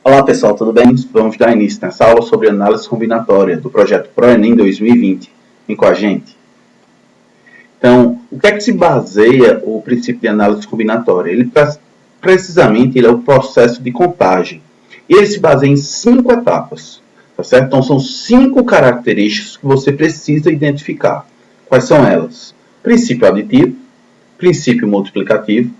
Olá pessoal, tudo bem? Vamos dar início nessa aula sobre análise combinatória do projeto ProEnem 2020. Vem com a gente. Então, o que é que se baseia o princípio de análise combinatória? Precisamente, ele é o processo de contagem. E ele se baseia em 5 etapas, tá certo? Então, são 5 características que você precisa identificar. Quais são elas? Princípio aditivo, princípio multiplicativo,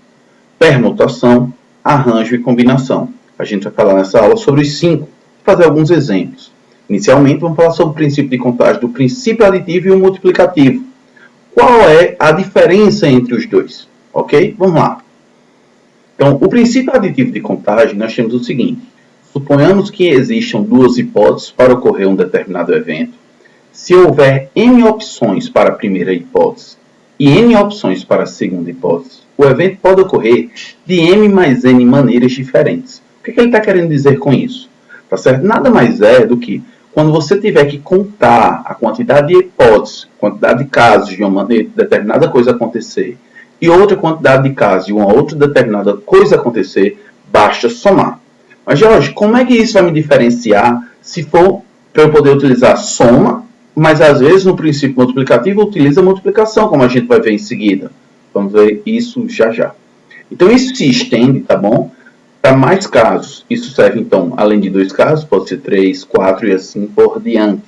permutação, arranjo e combinação. A gente vai falar nessa aula sobre os 5, fazer alguns exemplos. Inicialmente, vamos falar sobre o princípio de contagem do princípio aditivo e o multiplicativo. Qual é a diferença entre os dois? Ok? Vamos lá. Então, o princípio aditivo de contagem, nós temos o seguinte. Suponhamos que existam duas hipóteses para ocorrer um determinado evento. Se houver N opções para a primeira hipótese e N opções para a segunda hipótese, o evento pode ocorrer de M mais N maneiras diferentes. O que ele está querendo dizer com isso? Tá certo? Nada mais é do que quando você tiver que contar a quantidade de hipóteses, quantidade de casos de uma determinada coisa acontecer e outra quantidade de casos de uma outra determinada coisa acontecer, basta somar. Mas, Jorge, como é que isso vai me diferenciar se for para eu poder utilizar soma, mas às vezes no princípio multiplicativo utiliza multiplicação, como a gente vai ver em seguida. Vamos ver isso já já. Então, isso se estende, tá bom? Para mais casos. Isso serve, então, além de 2 casos, pode ser 3, 4 e assim por diante.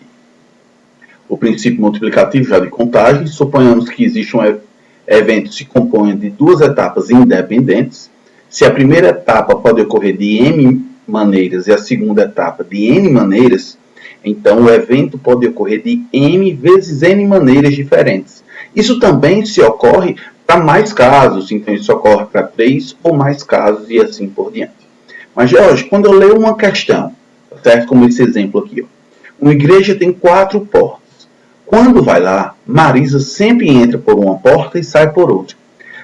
O princípio multiplicativo já de contagem, suponhamos que existe um evento que se compõe de 2 etapas independentes. Se a primeira etapa pode ocorrer de M maneiras e a segunda etapa de N maneiras, então o evento pode ocorrer de M vezes N maneiras diferentes. Isso também se ocorre para mais casos, então isso ocorre para 3 ou mais casos e assim por diante. Mas, Jorge, quando eu leio uma questão, certo? Como esse exemplo aqui, ó, uma igreja tem 4 portas. Quando vai lá, Marisa sempre entra por uma porta e sai por outra.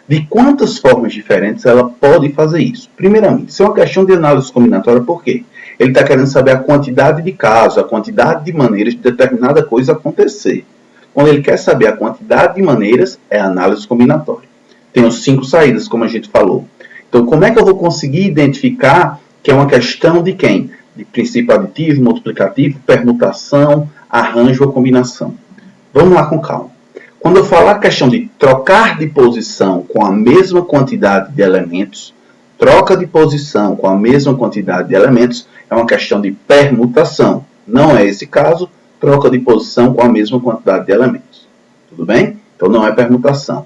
De quantas formas diferentes ela pode fazer isso? Primeiramente, isso é uma questão de análise combinatória, por quê? Ele está querendo saber a quantidade de casos, a quantidade de maneiras de determinada coisa acontecer. Quando ele quer saber a quantidade de maneiras, é análise combinatória. Tem os 5 saídas, como a gente falou. Então, como é que eu vou conseguir identificar que é uma questão de quem? De princípio aditivo, multiplicativo, permutação, arranjo ou combinação. Vamos lá com calma. Quando eu falar a questão de trocar de posição com a mesma quantidade de elementos, troca de posição com a mesma quantidade de elementos é uma questão de permutação. Não é esse caso, troca de posição com a mesma quantidade de elementos. Tudo bem? Então não é permutação.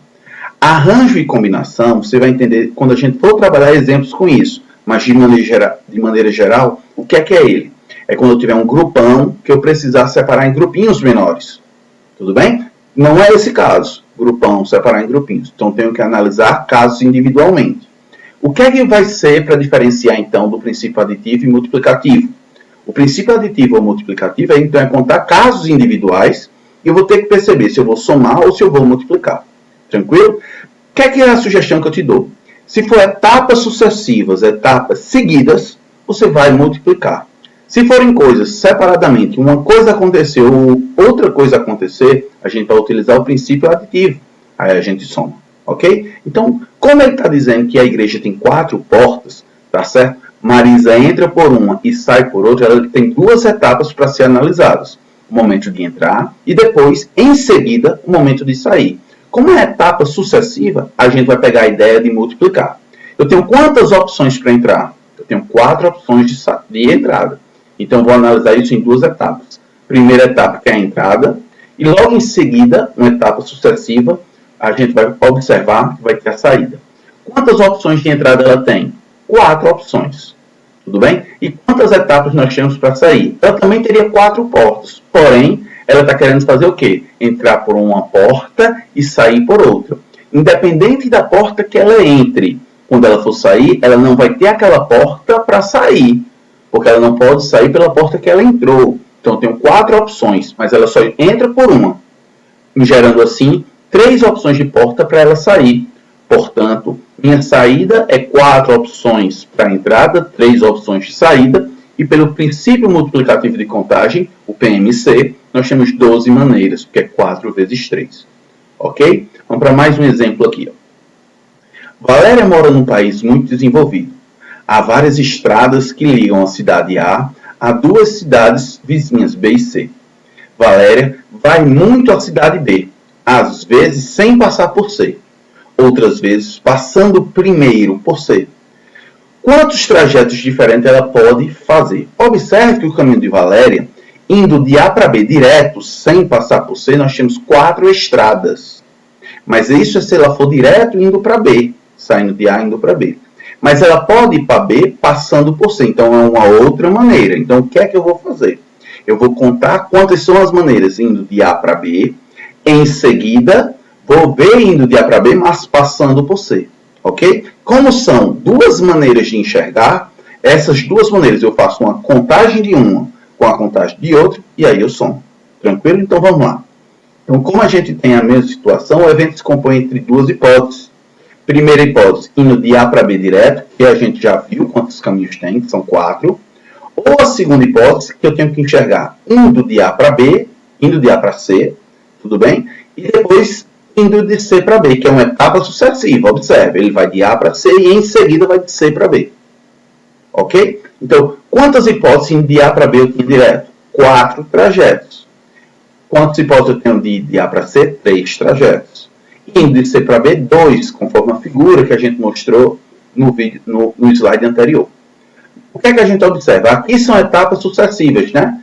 Arranjo e combinação, você vai entender quando a gente for trabalhar exemplos com isso. Mas de maneira geral, o que é ele? É quando eu tiver um grupão que eu precisar separar em grupinhos menores. Tudo bem? Não é esse caso, grupão, separar em grupinhos. Então tenho que analisar casos individualmente. O que é que vai ser para diferenciar então do princípio aditivo e multiplicativo? O princípio aditivo ou multiplicativo é, então, é contar casos individuais e eu vou ter que perceber se eu vou somar ou se eu vou multiplicar. Tranquilo? O que é a sugestão que eu te dou? Se for etapas sucessivas, etapas seguidas, você vai multiplicar. Se forem coisas separadamente, uma coisa aconteceu ou outra coisa acontecer, a gente vai utilizar o princípio aditivo. Aí a gente soma. Ok? Então, como ele está dizendo que a igreja tem 4 portas, tá certo? Marisa entra por uma e sai por outra, ela tem 2 etapas para ser analisadas. O momento de entrar e depois, em seguida, o momento de sair. Como é etapa sucessiva, a gente vai pegar a ideia de multiplicar. Eu tenho quantas opções para entrar? Eu tenho 4 opções de entrada. Então, eu vou analisar isso em 2 etapas. Primeira etapa, que é a entrada, e logo em seguida, uma etapa sucessiva, a gente vai observar que vai ter a saída. Quantas opções de entrada ela tem? 4 opções. Tudo bem? E quantas etapas nós temos para sair? Ela também teria 4 portas. Porém, ela está querendo fazer o quê? Entrar por uma porta e sair por outra. Independente da porta que ela entre, quando ela for sair, ela não vai ter aquela porta para sair. Porque ela não pode sair pela porta que ela entrou. Então, eu tenho 4 opções, mas ela só entra por uma. Gerando assim 3 opções de porta para ela sair. Portanto, minha saída é 4 opções para entrada, 3 opções de saída, e pelo princípio multiplicativo de contagem, o PMC, nós temos 12 maneiras, que é 4 vezes 3. Ok? Vamos para mais um exemplo aqui. Ó. Valéria mora num país muito desenvolvido. há várias estradas que ligam a cidade A a duas cidades vizinhas, B e C. Valéria vai muito à cidade B, às vezes sem passar por C, outras vezes passando primeiro por C. Quantos trajetos diferentes ela pode fazer? Observe que o caminho de Valéria, indo de A para B direto, sem passar por C, nós temos 4 estradas. Mas isso é se ela for direto indo para B, saindo de A indo para B. Mas ela pode ir para B passando por C, então é uma outra maneira. Então o que é que eu vou fazer? Eu vou contar quantas são as maneiras indo de A para B, em seguida vou ver indo de A para B, mas passando por C. Ok? Como são duas maneiras de enxergar, essas duas maneiras eu faço uma contagem de uma com a contagem de outra e aí eu somo. Tranquilo? Então vamos lá. Então, como a gente tem a mesma situação, o evento se compõe entre duas hipóteses. Primeira hipótese, indo de A para B direto, que a gente já viu quantos caminhos tem, que são 4. Ou a segunda hipótese, que eu tenho que enxergar indo de A para B, indo de A para C, tudo bem? E depois indo de C para B, que é uma etapa sucessiva. Observe, ele vai de A para C e em seguida vai de C para B. Ok? Então, quantas hipóteses indo de A para B eu tenho direto? 4 trajetos. Quantas hipóteses eu tenho de A para C? 3 trajetos. Indo de C para B, 2, conforme a figura que a gente mostrou no slide anterior. O que é que a gente observa? Aqui são etapas sucessivas, né?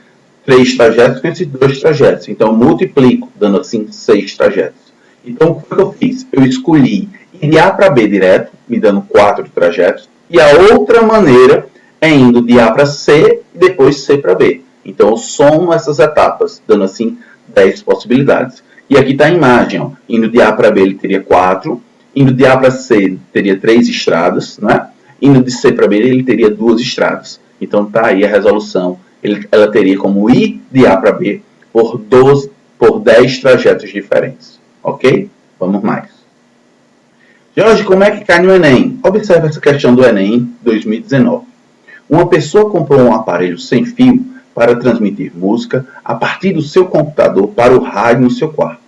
3 trajetos com esses 2 trajetos. Então, eu multiplico, dando assim 6 trajetos. Então, o que eu fiz? Eu escolhi ir de A para B direto, me dando 4 trajetos. E a outra maneira é indo de A para C e depois C para B. Então, eu somo essas etapas, dando assim 10 possibilidades. E aqui está a imagem. Ó. Indo de A para B ele teria 4. Indo de A para C teria 3 estradas. Né? Indo de C para B ele teria 2 estradas. Então, está aí a resolução. Ela teria como ir de A para B por 10 trajetos diferentes. Ok? Vamos mais. Jorge, como é que cai no Enem? Observe essa questão do Enem 2019. Uma pessoa comprou um aparelho sem fio para transmitir música a partir do seu computador para o rádio no seu quarto.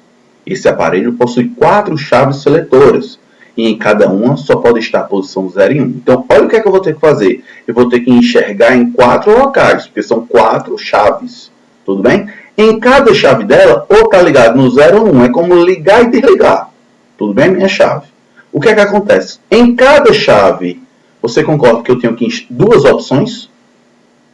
Esse aparelho possui 4 chaves seletoras e em cada uma só pode estar a posição 0 e 1. Então, olha o que é que eu vou ter que fazer. Eu vou ter que enxergar em 4 locais, porque são 4 chaves. Tudo bem? Em cada chave dela, ou está ligado no 0 ou 1. É como ligar e desligar. Tudo bem, minha chave? O que é que acontece? Em cada chave, você concorda que eu tenho duas opções?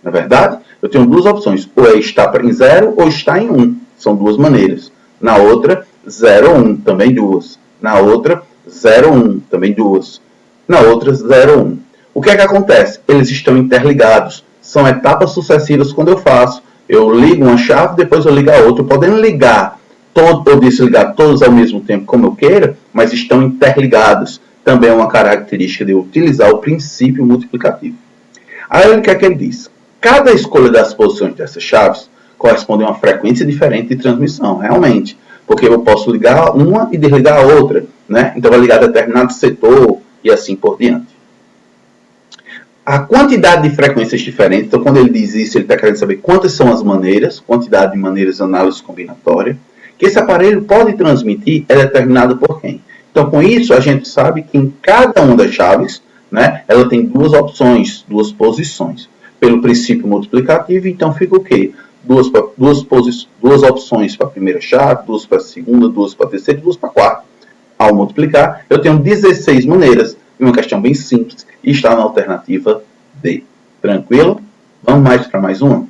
Na verdade, eu tenho duas opções. Ou é estar em 0 ou estar em 1. São duas maneiras. Na outra, 0 ou 1. Também duas. Na outra, 0 ou 1. Também duas. Na outra, 0 ou 1. O que é que acontece? Eles estão interligados. São etapas sucessivas quando eu faço. Eu ligo uma chave, depois eu ligo a outra. Podendo ligar ou desligar todos ao mesmo tempo como eu queira, mas estão interligados. Também é uma característica de eu utilizar o princípio multiplicativo. Aí o que é que ele diz? Cada escolha das posições dessas chaves corresponde a uma frequência diferente de transmissão, realmente. Porque eu posso ligar uma e desligar a outra, né? Então vai ligar determinado setor e assim por diante. A quantidade de frequências diferentes, então quando ele diz isso, ele está querendo saber quantas são as maneiras, quantidade de maneiras de análise combinatória, que esse aparelho pode transmitir é determinado por quem? Então com isso a gente sabe que em cada uma das chaves, né, ela tem duas opções, duas posições. Pelo princípio multiplicativo, então fica o quê? Duas opções para a primeira chave, duas para a segunda, duas para a terceira e duas para a quarta. Ao multiplicar, eu tenho 16 maneiras, uma questão bem simples, e está na alternativa D. Tranquilo? Vamos mais para mais uma?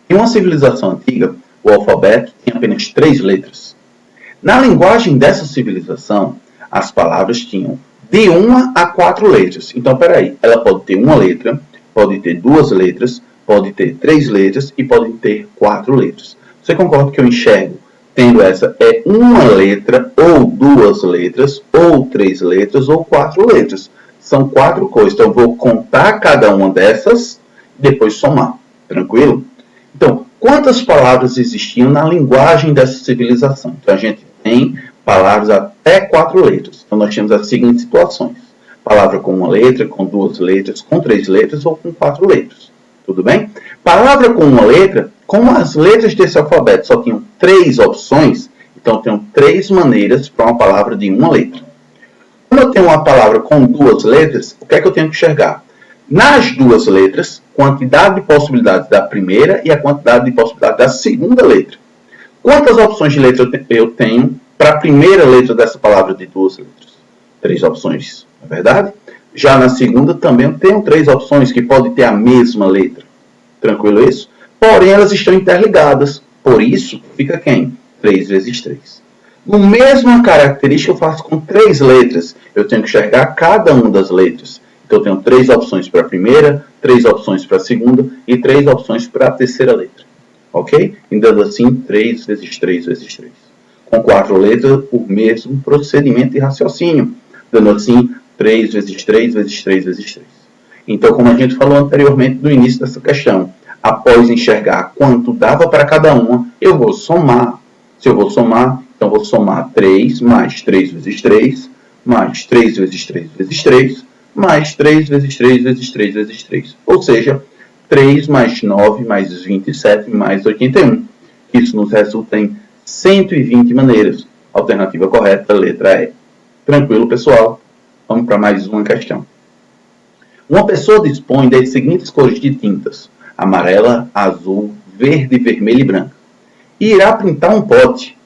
Em uma civilização antiga, o alfabeto tinha apenas 3 letras. Na linguagem dessa civilização, as palavras tinham de 1 a 4 letras. Então, peraí, ela pode ter uma letra, pode ter 2 letras, pode ter 3 letras e pode ter 4 letras. Você concorda que eu enxergo tendo essa é uma letra, ou 2 letras, ou 3 letras, ou 4 letras. São 4 coisas. Então, eu vou contar cada uma dessas e depois somar. Tranquilo? Então, quantas palavras existiam na linguagem dessa civilização? Então, a gente tem palavras até 4 letras. Então, nós temos as seguintes situações. Palavra com 1 letra, com 2 letras, com 3 letras ou com 4 letras. Tudo bem? Palavra com 1 letra, como as letras desse alfabeto só tinham 3 opções, então eu tenho 3 maneiras para uma palavra de 1 letra. Quando eu tenho uma palavra com 2 letras, o que é que eu tenho que enxergar? nas duas letras, quantidade de possibilidades da primeira e a quantidade de possibilidades da segunda letra. Quantas opções de letra eu tenho para a primeira letra dessa palavra de duas letras? 3 opções, não é verdade? Já na segunda também eu tenho 3 opções que podem ter a mesma letra. Tranquilo isso? Porém, elas estão interligadas. Por isso, fica quem? 3 vezes 3. No mesma característica eu faço com 3 letras. Eu tenho que enxergar cada uma das letras. Então, eu tenho 3 opções para a primeira, 3 opções para a segunda e 3 opções para a terceira letra. Ok? E dando assim, 3 vezes 3 vezes 3. Com 4 letras, o mesmo procedimento de raciocínio. Dando assim, 3 vezes 3 vezes 3 vezes 3. Então, como a gente falou anteriormente no início dessa questão, após enxergar quanto dava para cada uma, eu vou somar. Se eu vou somar, então vou somar 3 mais 3 vezes 3, mais 3 vezes 3 vezes 3, mais 3 vezes 3 vezes 3 vezes 3. Ou seja, 3 mais 9 mais 27 mais 81. Isso nos resulta em 120 maneiras. Alternativa correta, letra E. Tranquilo, pessoal? Vamos para mais uma questão. Uma pessoa dispõe das seguintes cores de tintas: amarela, azul, verde, vermelha e branca. E irá pintar um pote.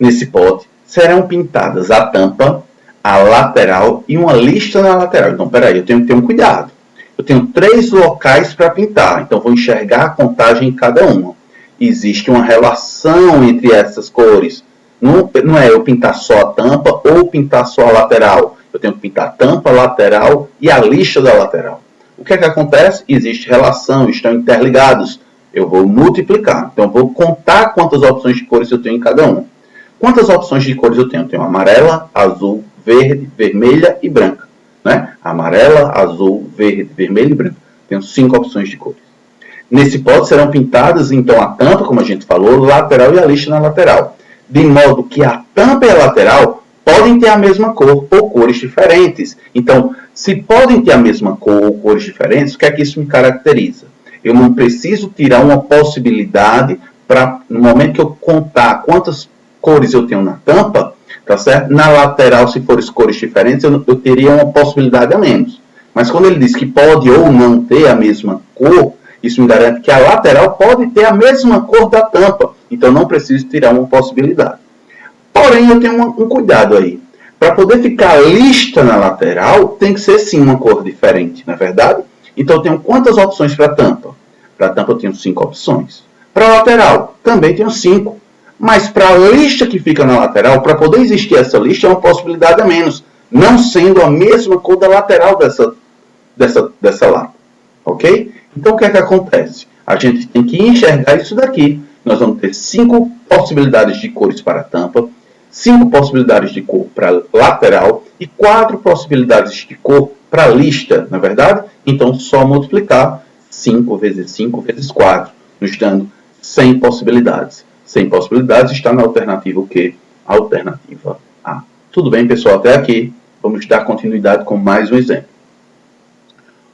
Nesse pote serão pintadas a tampa, a lateral e uma lista na lateral. Então, peraí, eu tenho que ter um cuidado. Eu tenho 3 locais para pintar, então vou enxergar a contagem em cada uma. Existe uma relação entre essas cores. Não é eu pintar só a tampa ou pintar só a lateral. Eu tenho que pintar a tampa, a lateral e a lixa da lateral. O que é que acontece? Existe relação, estão interligados. Eu vou multiplicar. Então, eu vou contar quantas opções de cores eu tenho em cada uma. Quantas opções de cores eu tenho? Eu tenho amarela, azul, verde, vermelha e branca. Né? Amarela, azul, verde, vermelho e branca. Tenho 5 opções de cores. Nesse pote serão pintadas, então, a tampa, como a gente falou, lateral e a lixa na lateral. De modo que a tampa e a lateral podem ter a mesma cor ou cores diferentes. Então, se podem ter a mesma cor ou cores diferentes, o que é que isso me caracteriza? Eu não preciso tirar uma possibilidade para, no momento que eu contar quantas cores eu tenho na tampa, tá certo? Na lateral, se forem cores diferentes, eu teria uma possibilidade a menos. Mas quando ele diz que pode ou não ter a mesma cor, isso me garante que a lateral pode ter a mesma cor da tampa. Então, não preciso tirar uma possibilidade. Porém, eu tenho um cuidado aí. Para poder ficar lista na lateral, tem que ser sim uma cor diferente, não é verdade? Então, eu tenho quantas opções para a tampa? Para a tampa eu tenho 5 opções. Para a lateral, também tenho 5. Mas para a lista que fica na lateral, para poder existir essa lista, é uma possibilidade a menos, não sendo a mesma cor da lateral dessa lata. Ok? Então, o que é que acontece? A gente tem que enxergar isso daqui. Nós vamos ter 5 possibilidades de cores para a tampa, 5 possibilidades de cor para a lateral e 4 possibilidades de cor para a lista, não é verdade? Então, só multiplicar 5 vezes 5 vezes 4, nos dando 100 possibilidades. 100 possibilidades está na alternativa o quê? Alternativa A. Tudo bem, pessoal? Até aqui. Vamos dar continuidade com mais um exemplo.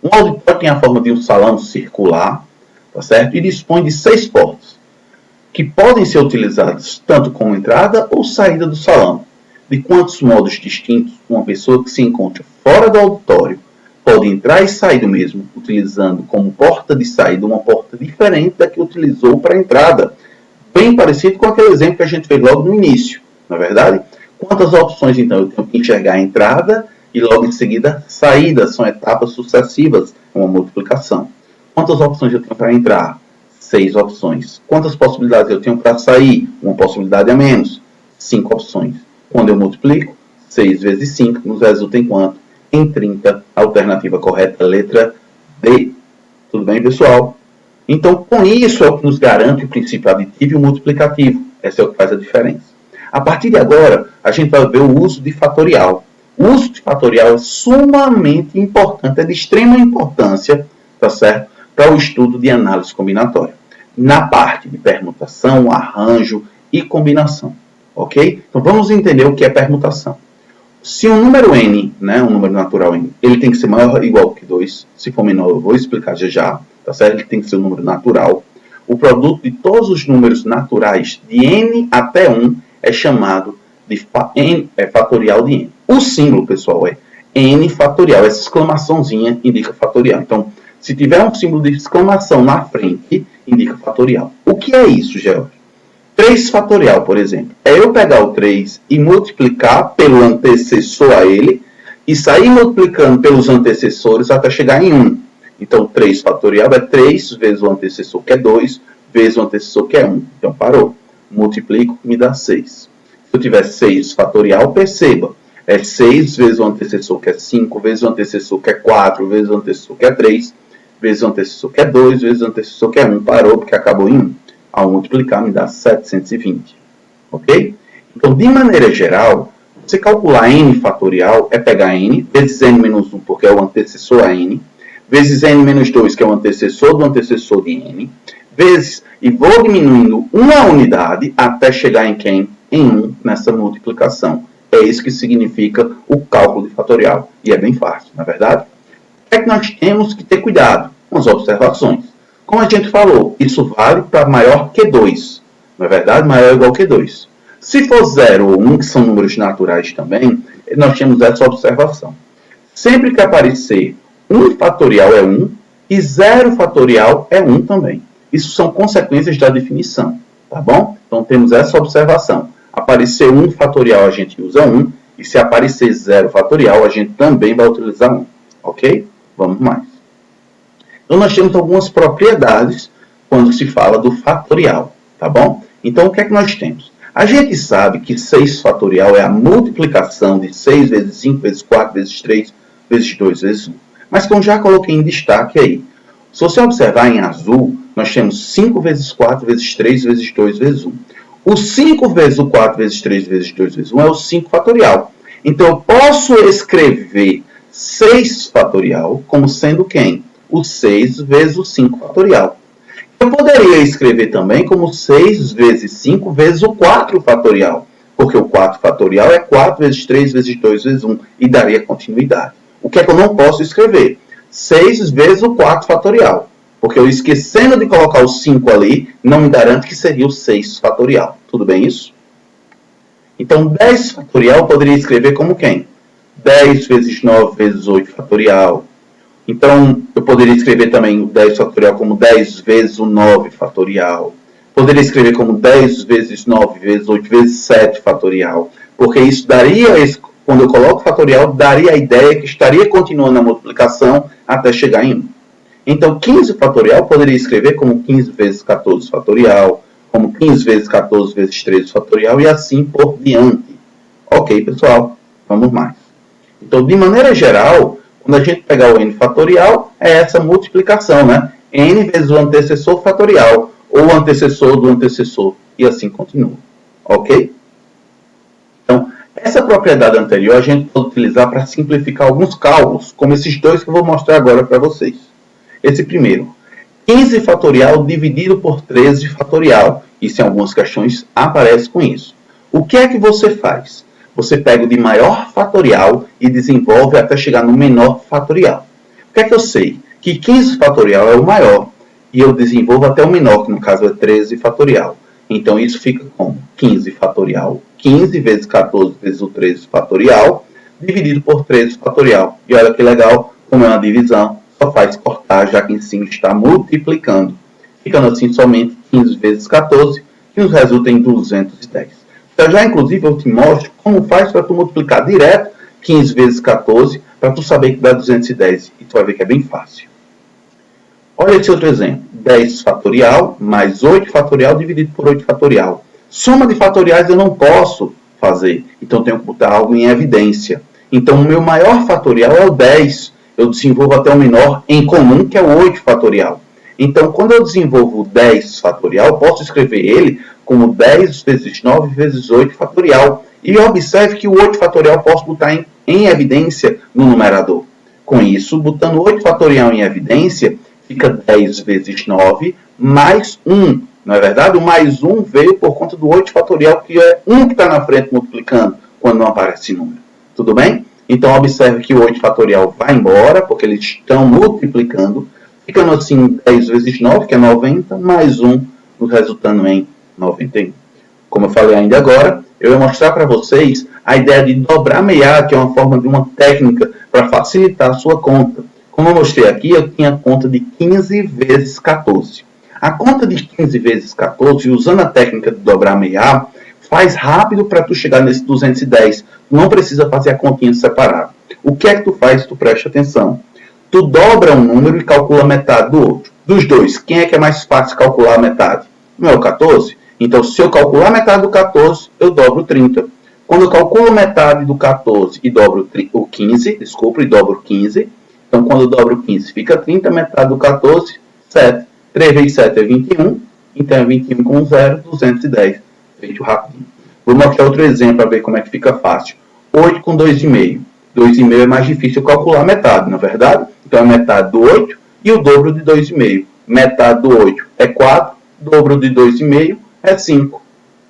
Um auditório tem a forma de um salão circular, tá certo? E dispõe de 6 portas, que podem ser utilizadas tanto como entrada ou saída do salão. De quantos modos distintos uma pessoa que se encontra fora do auditório pode entrar e sair do mesmo, utilizando como porta de saída uma porta diferente da que utilizou para a entrada. Bem parecido com aquele exemplo que a gente fez logo no início, não é verdade? Quantas opções, então? Eu tenho que enxergar a entrada e logo em seguida saída. São etapas sucessivas, uma multiplicação. Quantas opções eu tenho para entrar? 6 opções. Quantas possibilidades eu tenho para sair? Uma possibilidade a menos. 5 opções. Quando eu multiplico, 6 vezes 5 nos resulta em quanto? Em 30. Alternativa correta, letra D. Tudo bem, pessoal? Então, com isso é o que nos garante o princípio aditivo e o multiplicativo. Essa é o que faz a diferença. A partir de agora, a gente vai ver o uso de fatorial. O uso de fatorial é sumamente importante, é de extrema importância, tá certo? Para o estudo de análise combinatória. Na parte de permutação, arranjo e combinação. Ok? Então, vamos entender o que é permutação. Se um número n, né, um número natural n, ele tem que ser maior ou igual que 2. Se for menor, eu vou explicar já. Tá certo? Ele tem que ser um número natural. O produto de todos os números naturais de n até 1 é chamado de fatorial de n. O símbolo, pessoal, é n fatorial. Essa exclamaçãozinha indica fatorial. Então, se tiver um símbolo de exclamação na frente, indica fatorial. O que é isso, George? 3 fatorial, por exemplo. É eu pegar o 3 e multiplicar pelo antecessor a ele e sair multiplicando pelos antecessores até chegar em 1. Então, 3 fatorial é 3 vezes o antecessor, que é 2, vezes o antecessor, que é 1. Então, parou. Multiplico, me dá 6. Se eu tiver 6 fatorial, perceba. É 6 vezes o antecessor, que é 5, vezes o antecessor, que é 4, vezes o antecessor, que é 3, vezes o antecessor, que é 2, vezes o antecessor, que é 1. Parou, porque acabou em 1. Ao multiplicar, me dá 720. Ok? Então, de maneira geral, você calcular n fatorial é pegar n vezes n menos 1, porque é o antecessor a n, vezes n menos 2, que é o antecessor do antecessor de n, vezes, e vou diminuindo uma unidade até chegar em quem? Em 1 nessa multiplicação. É isso que significa o cálculo de fatorial. E é bem fácil, não é verdade? O que é que nós temos que ter cuidado? Com as observações. Como a gente falou, isso vale para maior que 2. Não é verdade? Maior ou igual que 2. Se for 0 ou 1, que são números naturais também, nós temos essa observação. Sempre que aparecer 1 fatorial é 1 e 0 fatorial é 1 também. Isso são consequências da definição, tá bom? Então temos essa observação. Aparecer 1 fatorial a gente usa 1 e se aparecer 0 fatorial a gente também vai utilizar 1, ok? Vamos mais. Então nós temos algumas propriedades quando se fala do fatorial, tá bom? Então o que é que nós temos? A gente sabe que 6 fatorial é a multiplicação de 6 vezes 5 vezes 4 vezes 3 vezes 2 vezes 1. Mas como já coloquei em destaque aí, se você observar em azul, nós temos 5 vezes 4 vezes 3 vezes 2 vezes 1. O 5 vezes o 4 vezes 3 vezes 2 vezes 1 é o 5 fatorial. Então eu posso escrever 6 fatorial como sendo quem? O 6 vezes o 5 fatorial. Eu poderia escrever também como 6 vezes 5 vezes o 4 fatorial. Porque o 4 fatorial é 4 vezes 3 vezes 2 vezes 1. E daria continuidade. O que é que eu não posso escrever? 6 vezes o 4 fatorial. Porque eu esquecendo de colocar o 5 ali, não me garante que seria o 6 fatorial. Tudo bem isso? Então, 10 fatorial eu poderia escrever como quem? 10 vezes 9 vezes 8 fatorial. Então, eu poderia escrever também o 10 fatorial como 10 vezes o 9 fatorial. Poderia escrever como 10 vezes 9 vezes 8 vezes 7 fatorial. Porque isso daria, quando eu coloco fatorial, daria a ideia que estaria continuando a multiplicação até chegar em 1. Então, 15 fatorial poderia escrever como 15 vezes 14 fatorial, como 15 vezes 14 vezes 13 fatorial e assim por diante. Ok, pessoal? Vamos mais. Então, de maneira geral, quando a gente pegar o n fatorial, é essa multiplicação, né? N vezes o antecessor fatorial, ou o antecessor do antecessor, e assim continua. Ok? Então, essa propriedade anterior a gente pode utilizar para simplificar alguns cálculos, como esses dois que eu vou mostrar agora para vocês. Esse primeiro, 15 fatorial dividido por 13 fatorial. Isso em algumas questões aparece com isso. O que é que você faz? Você pega o de maior fatorial e desenvolve até chegar no menor fatorial. O que é que eu sei? Que 15 fatorial é o maior e eu desenvolvo até o menor, que no caso é 13 fatorial. Então isso fica como 15 fatorial, 15 vezes 14 vezes o 13 fatorial, dividido por 13 fatorial. E olha que legal, como é uma divisão, só faz cortar, já que em cima está multiplicando. Ficando assim somente 15 vezes 14, que nos resulta em 210. Então, já inclusive eu te mostro como faz para tu multiplicar direto 15 vezes 14, para tu saber que dá 210. E tu vai ver que é bem fácil. Olha esse outro exemplo. 10 fatorial mais 8 fatorial dividido por 8 fatorial. Soma de fatoriais eu não posso fazer. Então, eu tenho que botar algo em evidência. Então, o meu maior fatorial é o 10. Eu desenvolvo até o menor em comum, que é o 8 fatorial. Então, quando eu desenvolvo o 10 fatorial, eu posso escrever ele como 10 vezes 9 vezes 8 fatorial. E observe que o 8 fatorial eu posso botar em evidência no numerador. Com isso, botando 8 fatorial em evidência, fica 10 vezes 9 mais 1. Não é verdade? O mais 1 veio por conta do 8 fatorial, que é 1 que está na frente multiplicando, quando não aparece número. Tudo bem? Então, observe que o 8 fatorial vai embora, porque eles estão multiplicando. Ficando assim 10 vezes 9, que é 90, mais 1, nos resultando em 91. Como eu falei ainda agora, eu ia mostrar para vocês a ideia de dobrar meia, que é uma forma de uma técnica para facilitar a sua conta. Como eu mostrei aqui, eu tinha a conta de 15 vezes 14. A conta de 15 vezes 14, usando a técnica de dobrar meia, faz rápido para tu chegar nesse 210. Não precisa fazer a continha separada. O que é que tu faz? Tu presta atenção. Tu dobra um número e calcula metade do outro. Dos dois, quem é que é mais fácil calcular a metade? Não é o 14? Então, se eu calcular metade do 14, eu dobro 30. Quando eu calculo metade do 14 e dobro o 15, e dobro 15, então quando eu dobro 15 fica 30, metade do 14, 7. 3 vezes 7 é 21, então é 21 com 0, 210. Feito rapidinho. Vou mostrar outro exemplo para ver como é que fica fácil. 8 com 2,5. 2,5 é mais difícil calcular metade, não é verdade? Então é metade do 8 e o dobro de 2,5. Metade do 8 é 4, dobro de 2,5 é 5.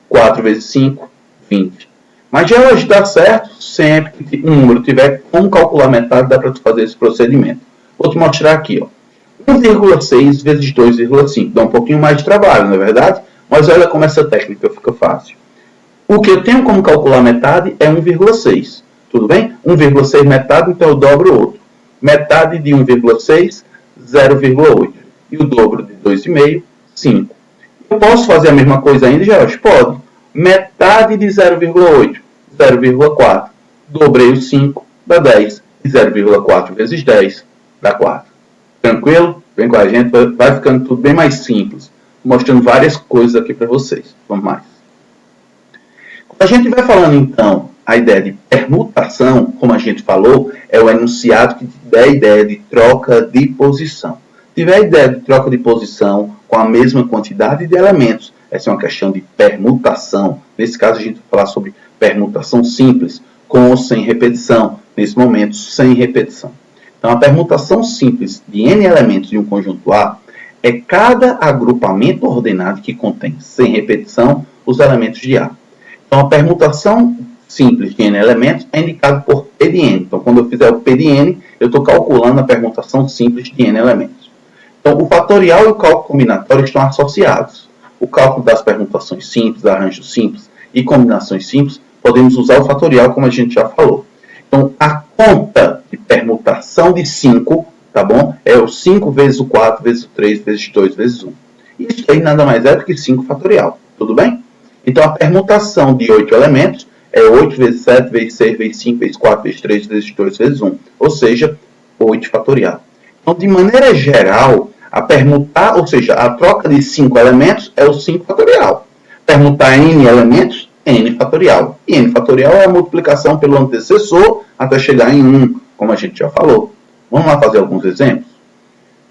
4 vezes 5, 20. Mas já hoje dá certo, sempre que um número tiver como calcular metade, dá para tu fazer esse procedimento. Vou te mostrar aqui, ó. 1,6 vezes 2,5. Dá um pouquinho mais de trabalho, não é verdade? Mas olha como essa técnica fica fácil. O que eu tenho como calcular metade é 1,6. Tudo bem? 1,6 metade, então eu dobro o outro. Metade de 1,6, 0,8. E o dobro de 2,5, 5. Eu posso fazer a mesma coisa ainda, Jorge? Pode. Metade de 0,8, 0,4. Dobrei o 5, dá 10. E 0,4 vezes 10, dá 4. Tranquilo? Vem com a gente, vai ficando tudo bem mais simples. Mostrando várias coisas aqui para vocês. Vamos mais. Quando a gente vai falando, então, a ideia de permutação, como a gente falou, é o enunciado que tiver a ideia de troca de posição. Se tiver a ideia de troca de posição com a mesma quantidade de elementos, essa é uma questão de permutação. Nesse caso, a gente vai falar sobre permutação simples, com ou sem repetição. Nesse momento, sem repetição. Então, a permutação simples de n elementos de um conjunto A é cada agrupamento ordenado que contém, sem repetição, os elementos de A. Então, a permutação simples de n elementos é indicado por P de n. Então, quando eu fizer o P de n, eu estou calculando a permutação simples de n elementos. Então, o fatorial e o cálculo combinatório estão associados. O cálculo das permutações simples, arranjos simples e combinações simples, podemos usar o fatorial, como a gente já falou. Então, a conta de permutação de 5, tá bom? É o 5 vezes o 4, vezes o 3, vezes 2, vezes 1. Isso aí nada mais é do que 5 fatorial, tudo bem? Então, a permutação de 8 elementos é 8 vezes 7, vezes 6, vezes 5, vezes 4, vezes 3, vezes 2, vezes 1. Ou seja, 8 fatorial. Então, de maneira geral, a permutar, ou seja, a troca de 5 elementos é o 5 fatorial. Permutar n elementos, n fatorial. E n fatorial é a multiplicação pelo antecessor até chegar em 1, como a gente já falou. Vamos lá fazer alguns exemplos?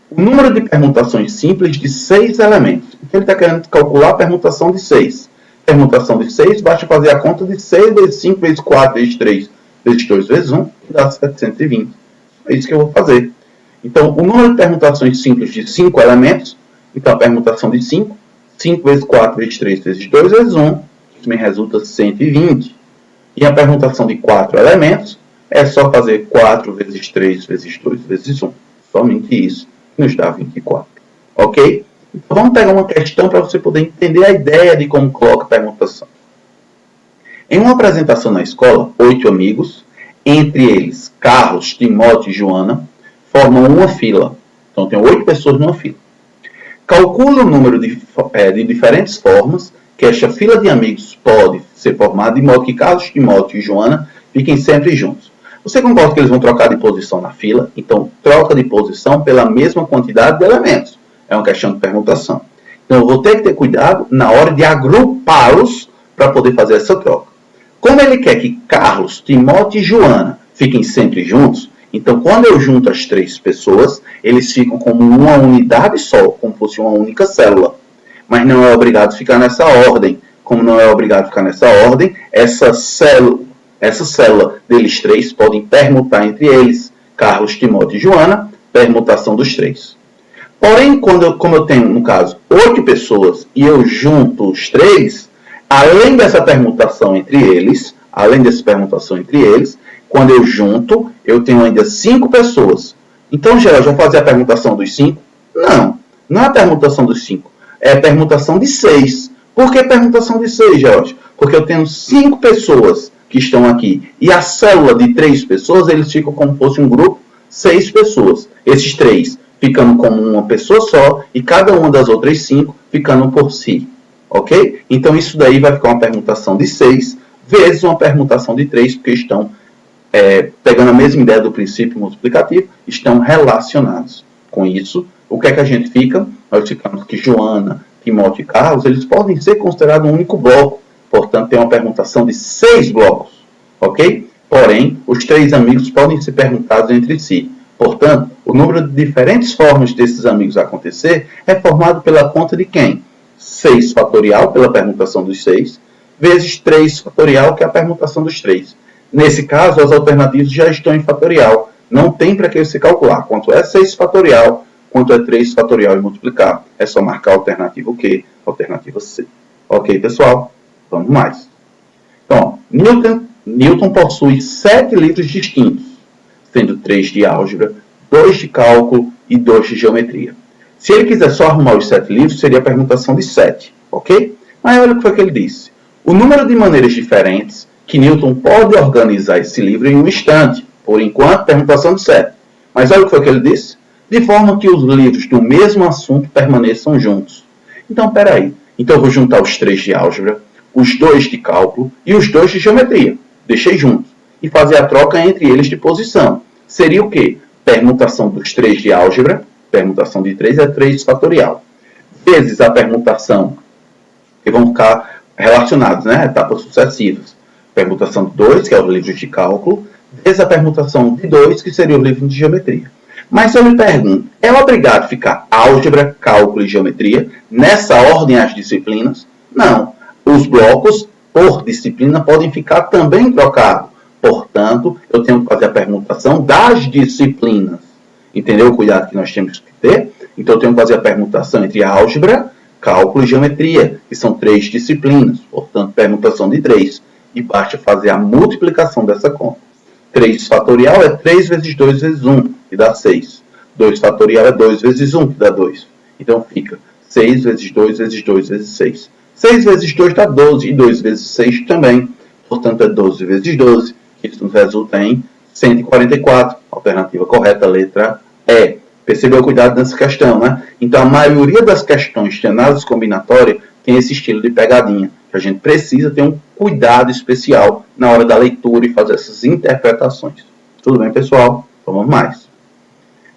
O número de permutações simples de 6 elementos. Então, ele está querendo calcular a permutação de 6. Permutação de 6, basta fazer a conta de 6 vezes 5 vezes 4 vezes 3 vezes 2 vezes 1, que dá 720. É isso que eu vou fazer. Então, o número de permutações simples de 5 elementos, então a permutação de 5, 5 vezes 4 vezes 3 vezes 2 vezes 1, isso me resulta 120. E a permutação de 4 elementos é só fazer 4 vezes 3 vezes 2 vezes 1. Somente isso nos dá 24. Ok? Então, vamos pegar uma questão para você poder entender a ideia de como coloca a permutação. Em uma apresentação na escola, 8 amigos, entre eles Carlos, Timóteo e Joana, formam uma fila. Então, tem 8 pessoas numa fila. Calcule o número de diferentes formas que esta fila de amigos pode ser formada, de modo que Carlos, Timóteo e Joana fiquem sempre juntos. Você concorda que eles vão trocar de posição na fila? Então, troca de posição pela mesma quantidade de elementos. É uma questão de permutação. Então, eu vou ter que ter cuidado na hora de agrupá-los para poder fazer essa troca. Como ele quer que Carlos, Timóteo e Joana fiquem sempre juntos, então, quando eu junto as 3 pessoas, eles ficam como uma unidade só, como se fosse uma única célula. Mas não é obrigado a ficar nessa ordem. Como não é obrigado a ficar nessa ordem, essa célula deles 3 podem permutar entre eles. Carlos, Timóteo e Joana, permutação dos 3. Porém, como eu tenho, no caso, 8 pessoas e eu junto os 3, além dessa permutação entre eles, quando eu junto, eu tenho ainda 5 pessoas. Então, já vou fazer a permutação dos 5? Não é a permutação dos 5. É a permutação de 6. Por que permutação de 6, George? Porque eu tenho 5 pessoas que estão aqui e a célula de 3 pessoas, eles ficam como se fosse um grupo, 6 pessoas. Esses 3 ficando como uma pessoa só e cada uma das outras 5 ficando por si. Ok? Então isso daí vai ficar uma permutação de 6 vezes uma permutação de 3, porque estão pegando a mesma ideia do princípio multiplicativo, estão relacionados. Com isso, o que é que a gente fica? Nós ficamos que Joana, Timóteo e Carlos, eles podem ser considerados um único bloco. Portanto, tem uma permutação de 6 blocos. Ok? Porém, os 3 amigos podem ser permutados entre si. Portanto, o número de diferentes formas desses amigos acontecer é formado pela conta de quem? 6 fatorial, pela permutação dos 6, vezes 3 fatorial, que é a permutação dos 3. Nesse caso, as alternativas já estão em fatorial. Não tem para que você calcular quanto é 6 fatorial, quanto é 3 fatorial e multiplicar. É só marcar a alternativa Q, alternativa C. Ok, pessoal? Vamos mais. Então, Newton possui 7 livros distintos, sendo 3 de álgebra, 2 de cálculo e 2 de geometria. Se ele quiser só arrumar os 7 livros, seria a permutação de 7, ok? Mas olha o que foi que ele disse. O número de maneiras diferentes que Newton pode organizar esse livro em um instante. Por enquanto, permutação de 7. Mas olha o que foi que ele disse. De forma que os livros do mesmo assunto permaneçam juntos. Então, peraí. Então, eu vou juntar os 3 de álgebra, os 2 de cálculo e os 2 de geometria. Deixei juntos. E fazer a troca entre eles de posição. Seria o quê? Permutação dos 3 de álgebra. Permutação de 3 é 3 fatorial. Vezes a permutação, que vão ficar relacionados, né? Etapas sucessivas. Permutação de 2, que é o livro de cálculo, vezes a permutação de 2, que seria o livro de geometria. Mas se eu me pergunto, é obrigado ficar álgebra, cálculo e geometria nessa ordem as disciplinas? Não. Os blocos, por disciplina, podem ficar também trocados. Portanto, eu tenho que fazer a permutação das disciplinas. Entendeu o cuidado que nós temos que ter? Então, eu tenho que fazer a permutação entre álgebra, cálculo e geometria, que são 3 disciplinas. Portanto, permutação de 3. E basta fazer a multiplicação dessa conta. 3 fatorial é 3 vezes 2 vezes 1, que dá 6. 2 fatorial é 2 vezes 1, que dá 2. Então fica 6 vezes 2 vezes 2 vezes 6. 6 vezes 2 dá 12, e 2 vezes 6 também. Portanto, é 12 vezes 12, que isso nos resulta em 144. Alternativa correta, letra E. Percebeu o cuidado dessa questão, né? Então, a maioria das questões de análise combinatória tem esse estilo de pegadinha. Que a gente precisa ter um cuidado especial na hora da leitura e fazer essas interpretações. Tudo bem, pessoal? Vamos mais.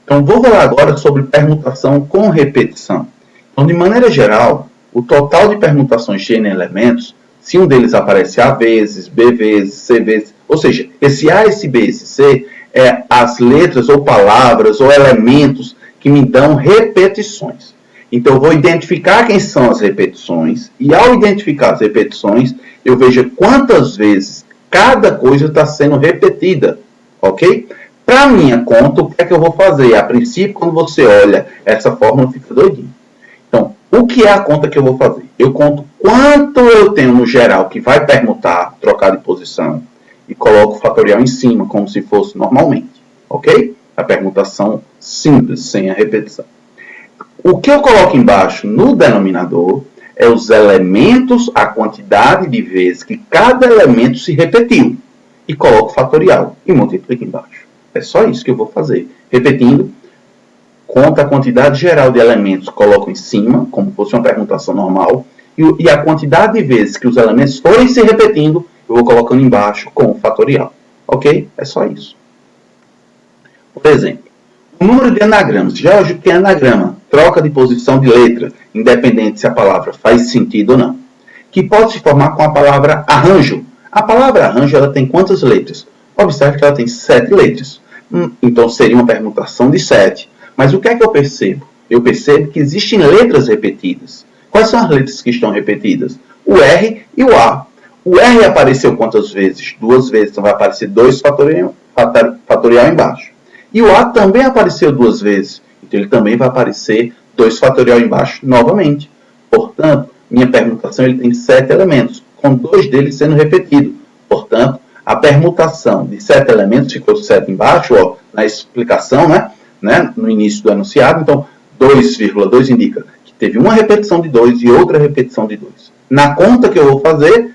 Então, vou falar agora sobre permutação com repetição. Então, de maneira geral, o total de permutações de N elementos, se um deles aparece A vezes, B vezes, C vezes, ou seja, esse A, esse B, esse C, é as letras ou palavras ou elementos que me dão repetições. Então, eu vou identificar quem são as repetições e, ao identificar as repetições, eu vejo quantas vezes cada coisa está sendo repetida, ok? Para minha conta, o que é que eu vou fazer? A princípio, quando você olha essa fórmula, fica doidinho. Então, o que é a conta que eu vou fazer? Eu conto quanto eu tenho no geral que vai permutar, trocar de posição, e coloco o fatorial em cima, como se fosse normalmente, ok? A permutação simples, sem a repetição. O que eu coloco embaixo no denominador é os elementos, a quantidade de vezes que cada elemento se repetiu. E coloco fatorial e multiplico embaixo. É só isso que eu vou fazer. Repetindo, conta a quantidade geral de elementos, coloco em cima, como se fosse uma permutação normal. E a quantidade de vezes que os elementos forem se repetindo, eu vou colocando embaixo com o fatorial. Ok? É só isso. Por exemplo, o número de anagramas. Já hoje tem anagrama, troca de posição de letra, independente se a palavra faz sentido ou não, que pode se formar com a palavra arranjo. A palavra arranjo ela tem quantas letras? Observe que ela tem 7 letras. Então seria uma permutação de 7. Mas o que é que eu percebo? Eu percebo que existem letras repetidas. Quais são as letras que estão repetidas? O R e o A. O R apareceu quantas vezes? 2 vezes. Então vai aparecer 2 fatorial embaixo. E o A também apareceu 2 vezes. Então ele também vai aparecer 2 fatorial embaixo novamente. Portanto, minha permutação ele tem 7 elementos, com 2 deles sendo repetidos. Portanto, a permutação de 7 elementos ficou 7 embaixo, ó, na explicação, né, no início do enunciado. Então, 2,2 indica que teve uma repetição de 2 e outra repetição de 2. Na conta que eu vou fazer,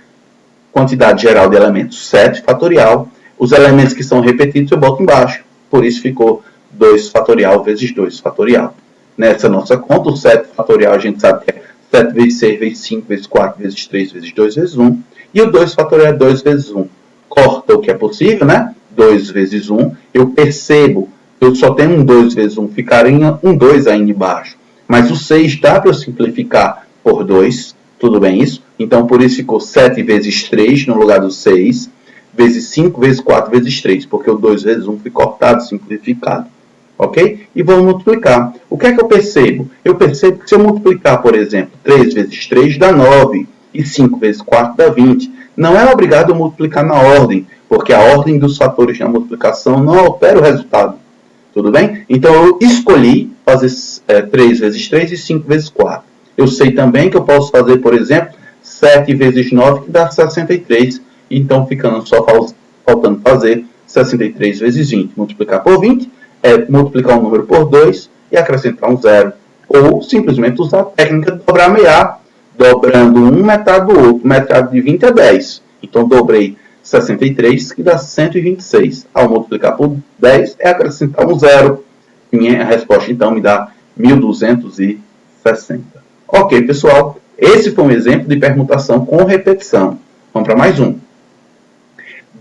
quantidade geral de elementos 7 fatorial. Os elementos que são repetidos eu boto embaixo. Por isso ficou 2 fatorial vezes 2 fatorial. Nessa nossa conta, o 7 fatorial a gente sabe que é 7 vezes 6 vezes 5 vezes 4 vezes 3 vezes 2 vezes 1. E o 2 fatorial é 2 vezes 1. Corta o que é possível, né? 2 vezes 1. Eu percebo que eu só tenho um 2 vezes 1. Ficaria um 2 ainda embaixo. Mas o 6 dá para eu simplificar por 2. Tudo bem isso? Então, por isso ficou 7 vezes 3 no lugar do 6. Vezes 5 vezes 4 vezes 3. Porque o 2 vezes 1 foi cortado, simplificado. Ok? E vou multiplicar. O que é que eu percebo? Eu percebo que se eu multiplicar, por exemplo, 3 vezes 3 dá 9. E 5 vezes 4 dá 20. Não é obrigado a multiplicar na ordem, porque a ordem dos fatores na multiplicação não altera o resultado. Tudo bem? Então, eu escolhi fazer 3 vezes 3 e 5 vezes 4. Eu sei também que eu posso fazer, por exemplo, 7 vezes 9, que dá 63. Então, ficando só faltando fazer 63 vezes 20. Multiplicar por 20 é multiplicar um número por 2 e acrescentar um zero. Ou simplesmente usar a técnica de dobrar meiar. Dobrando um, metade do outro. Metade de 20 é 10. Então, dobrei 63, que dá 126. Ao multiplicar por 10, é acrescentar um zero. Minha resposta, então, me dá 1260. Ok, pessoal. Esse foi um exemplo de permutação com repetição. Vamos para mais um.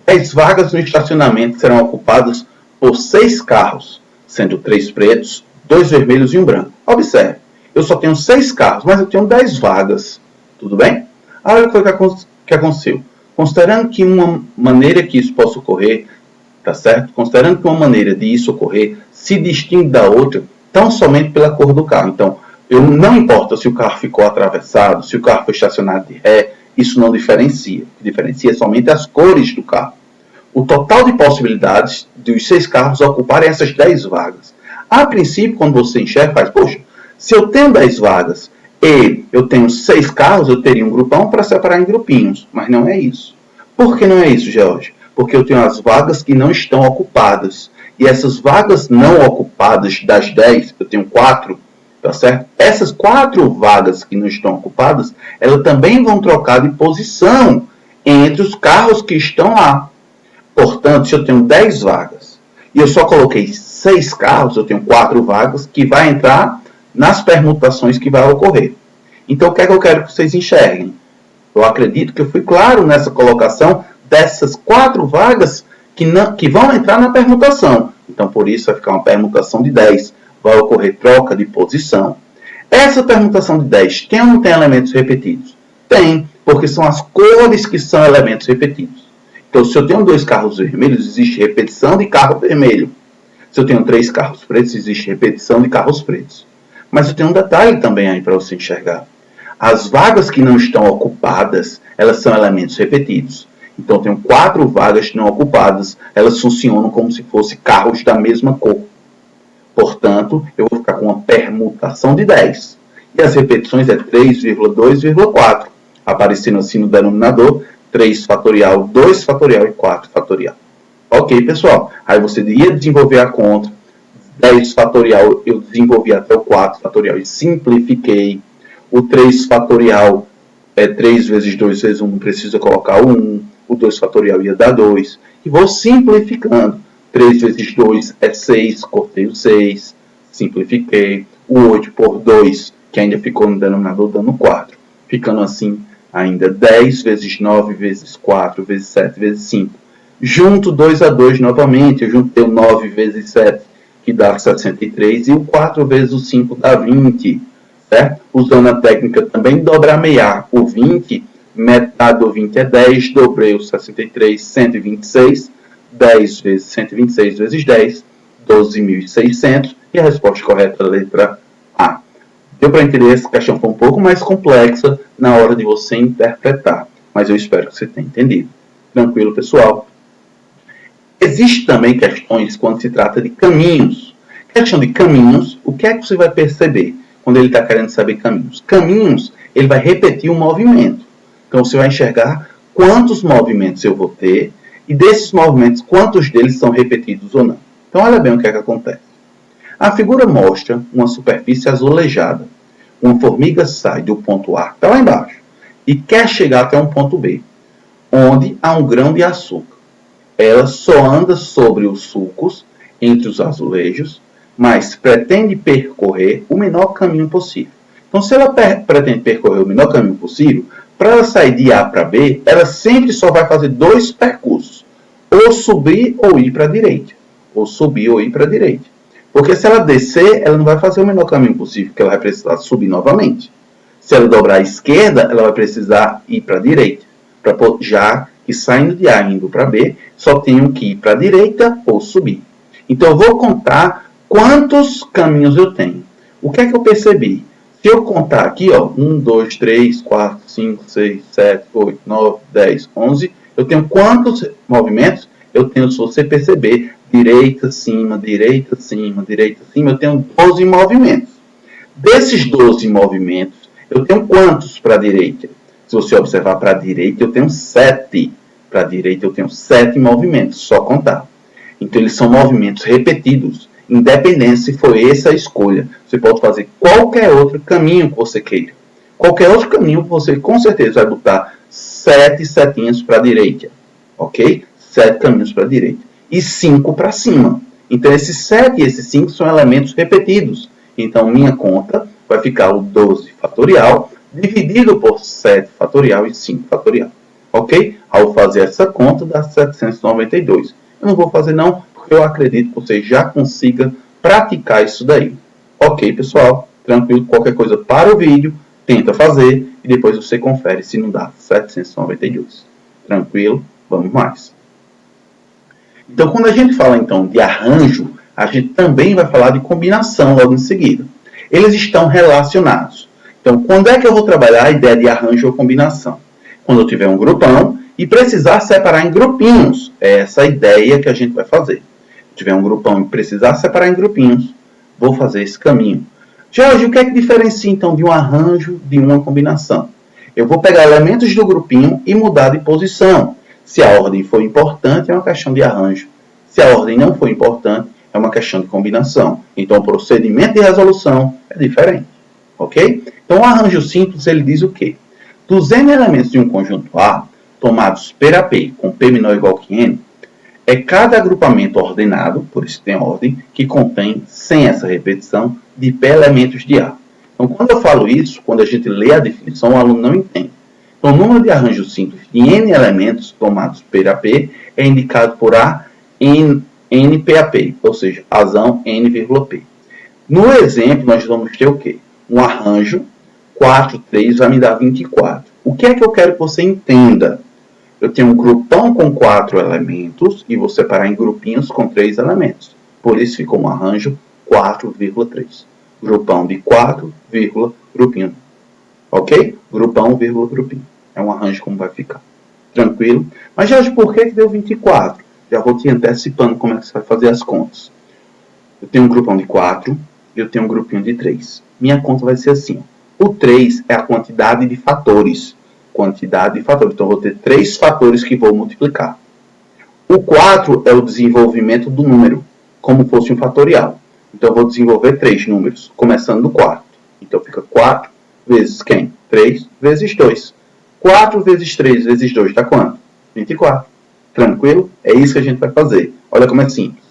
10 vagas no estacionamento serão ocupadas por 6 carros, sendo 3 pretos, 2 vermelhos e um branco. Observe. Eu só tenho 6 carros, mas eu tenho 10 vagas. Tudo bem? Olha o que aconteceu. Considerando que uma maneira que isso possa ocorrer, tá certo? Considerando que uma maneira de isso ocorrer se distingue da outra, tão somente pela cor do carro. Então, não importa se o carro ficou atravessado, se o carro foi estacionado de ré, isso não diferencia. O que diferencia somente as cores do carro. O total de possibilidades dos 6 carros ocuparem essas 10 vagas. A princípio, quando você enxerga, faz, poxa, se eu tenho 10 vagas e eu tenho 6 carros, eu teria um grupão para separar em grupinhos. Mas não é isso. Por que não é isso, George? Porque eu tenho as vagas que não estão ocupadas. E essas vagas não ocupadas das 10, eu tenho 4, tá certo? Essas 4 vagas que não estão ocupadas, elas também vão trocar de posição entre os carros que estão lá. Portanto, se eu tenho 10 vagas e eu só coloquei 6 carros, eu tenho 4 vagas que vai entrar nas permutações que vai ocorrer. Então, o que é que eu quero que vocês enxerguem? Eu acredito que eu fui claro nessa colocação dessas 4 vagas que vão entrar na permutação. Então, por isso, vai ficar uma permutação de 10. Vai ocorrer troca de posição. Essa permutação de 10 tem ou não tem elementos repetidos? Tem, porque são as cores que são elementos repetidos. Então, se eu tenho 2 carros vermelhos, existe repetição de carro vermelho. Se eu tenho 3 carros pretos, existe repetição de carros pretos. Mas eu tenho um detalhe também aí para você enxergar. As vagas que não estão ocupadas, elas são elementos repetidos. Então, eu tenho 4 vagas não ocupadas, elas funcionam como se fossem carros da mesma cor. Portanto, eu vou ficar com uma permutação de 10. E as repetições é 3,2,4. Aparecendo assim no denominador, 3 fatorial, 2 fatorial e 4 fatorial. Ok, pessoal? Aí você ia desenvolver a conta. 10 fatorial eu desenvolvi até o 4 fatorial e simplifiquei. O 3 fatorial é 3 vezes 2 vezes 1, não precisa colocar o 1. O 2 fatorial ia dar 2. E vou simplificando. 3 vezes 2 é 6, cortei o 6, simplifiquei. O 8 por 2, que ainda ficou no denominador, dando 4. Ficando assim, ainda 10 vezes 9 vezes 4 vezes 7 vezes 5. Junto 2 a 2 novamente, eu juntei o 9 vezes 7, que dá 63, e o 4 vezes o 5 dá 20, certo? Usando a técnica também de dobrar meiar. O 20, metade do 20 é 10, dobrei o 63, 126, 10 vezes 126 vezes 10, 12.600, e a resposta correta é a letra A. Deu para entender? Essa questão foi um pouco mais complexa na hora de você interpretar, mas eu espero que você tenha entendido. Tranquilo, pessoal? Existem também questões quando se trata de caminhos. Questão de caminhos, o que é que você vai perceber quando ele está querendo saber caminhos? Caminhos, ele vai repetir um movimento. Então, você vai enxergar quantos movimentos eu vou ter e desses movimentos, quantos deles são repetidos ou não. Então, olha bem o que é que acontece. A figura mostra uma superfície azulejada. Uma formiga sai do ponto A, está lá embaixo, e quer chegar até um ponto B, onde há um grão de açúcar. Ela só anda sobre os sulcos, entre os azulejos, mas pretende percorrer o menor caminho possível. Então, se ela pretende percorrer o menor caminho possível, para ela sair de A para B, ela sempre só vai fazer dois percursos. Ou subir ou ir para a direita. Ou subir ou ir para a direita. Porque se ela descer, ela não vai fazer o menor caminho possível, porque ela vai precisar subir novamente. Se ela dobrar à esquerda, ela vai precisar ir para a direita. Já que saindo de A e indo para B, só tenho que ir para a direita ou subir. Então, eu vou contar quantos caminhos eu tenho. O que é que eu percebi? Se eu contar aqui, ó, 1, 2, 3, 4, 5, 6, 7, 8, 9, 10, 11, eu tenho quantos movimentos? Eu tenho, se você perceber, direita, cima, direita, cima, direita, cima, eu tenho 12 movimentos. Desses 12 movimentos, eu tenho quantos para a direita? Se você observar para a direita, eu tenho 7. Para a direita, eu tenho 7 movimentos, só contar. Então, eles são movimentos repetidos, independente se for essa a escolha. Você pode fazer qualquer outro caminho que você queira. Qualquer outro caminho, você com certeza vai botar 7 setinhas para a direita. Ok? 7 caminhos para a direita. E 5 para cima. Então, esses 7 e esses 5 são elementos repetidos. Então, minha conta vai ficar o 12 fatorial dividido por 7 fatorial e 5 fatorial. Ok? Ao fazer essa conta, dá 792. Eu não vou fazer não, porque eu acredito que você já consiga praticar isso daí. Ok, pessoal? Tranquilo, qualquer coisa para o vídeo, tenta fazer e depois você confere se não dá 792. Tranquilo? Vamos mais. Então, quando a gente fala então de arranjo, a gente também vai falar de combinação logo em seguida. Eles estão relacionados. Então, quando é que eu vou trabalhar a ideia de arranjo ou combinação? Quando eu tiver um grupão e precisar separar em grupinhos. É essa a ideia que a gente vai fazer. Se tiver um grupão e precisar separar em grupinhos, vou fazer esse caminho. Jorge, o que é que diferencia então de um arranjo de uma combinação? Eu vou pegar elementos do grupinho e mudar de posição. Se a ordem for importante, é uma questão de arranjo. Se a ordem não for importante, é uma questão de combinação. Então, o procedimento de resolução é diferente. Ok? Então, o arranjo simples, ele diz o quê? Dos n elementos de um conjunto A, tomados per P, com P menor ou igual que N, é cada agrupamento ordenado, por isso tem ordem, que contém, sem essa repetição, de P elementos de A. Então, quando eu falo isso, quando a gente lê a definição, o aluno não entende. Então, o número de arranjo simples de n elementos tomados per P é indicado por A em NPAP, ou seja, razão n,P. No exemplo, nós vamos ter o quê? Um arranjo 4, 3 vai me dar 24. O que é que eu quero que você entenda? Eu tenho um grupão com 4 elementos e vou separar em grupinhos com 3 elementos. Por isso ficou um arranjo 4,3. Grupão de 4, grupinho. Ok? Grupão, grupinho. É um arranjo como vai ficar. Tranquilo? Mas, Jorge, por que deu 24? Já vou te antecipando como é que você vai fazer as contas. Eu tenho um grupão de 4, eu tenho um grupinho de 3. Minha conta vai ser assim. O 3 é a quantidade de fatores. Quantidade de fatores. Então, eu vou ter 3 fatores que vou multiplicar. O 4 é o desenvolvimento do número, como fosse um fatorial. Então, eu vou desenvolver 3 números, começando do quarto. Então, fica 4 vezes quem? 3 vezes 2. 4 vezes 3 vezes 2 dá quanto? 24. Tranquilo? É isso que a gente vai fazer. Olha como é simples.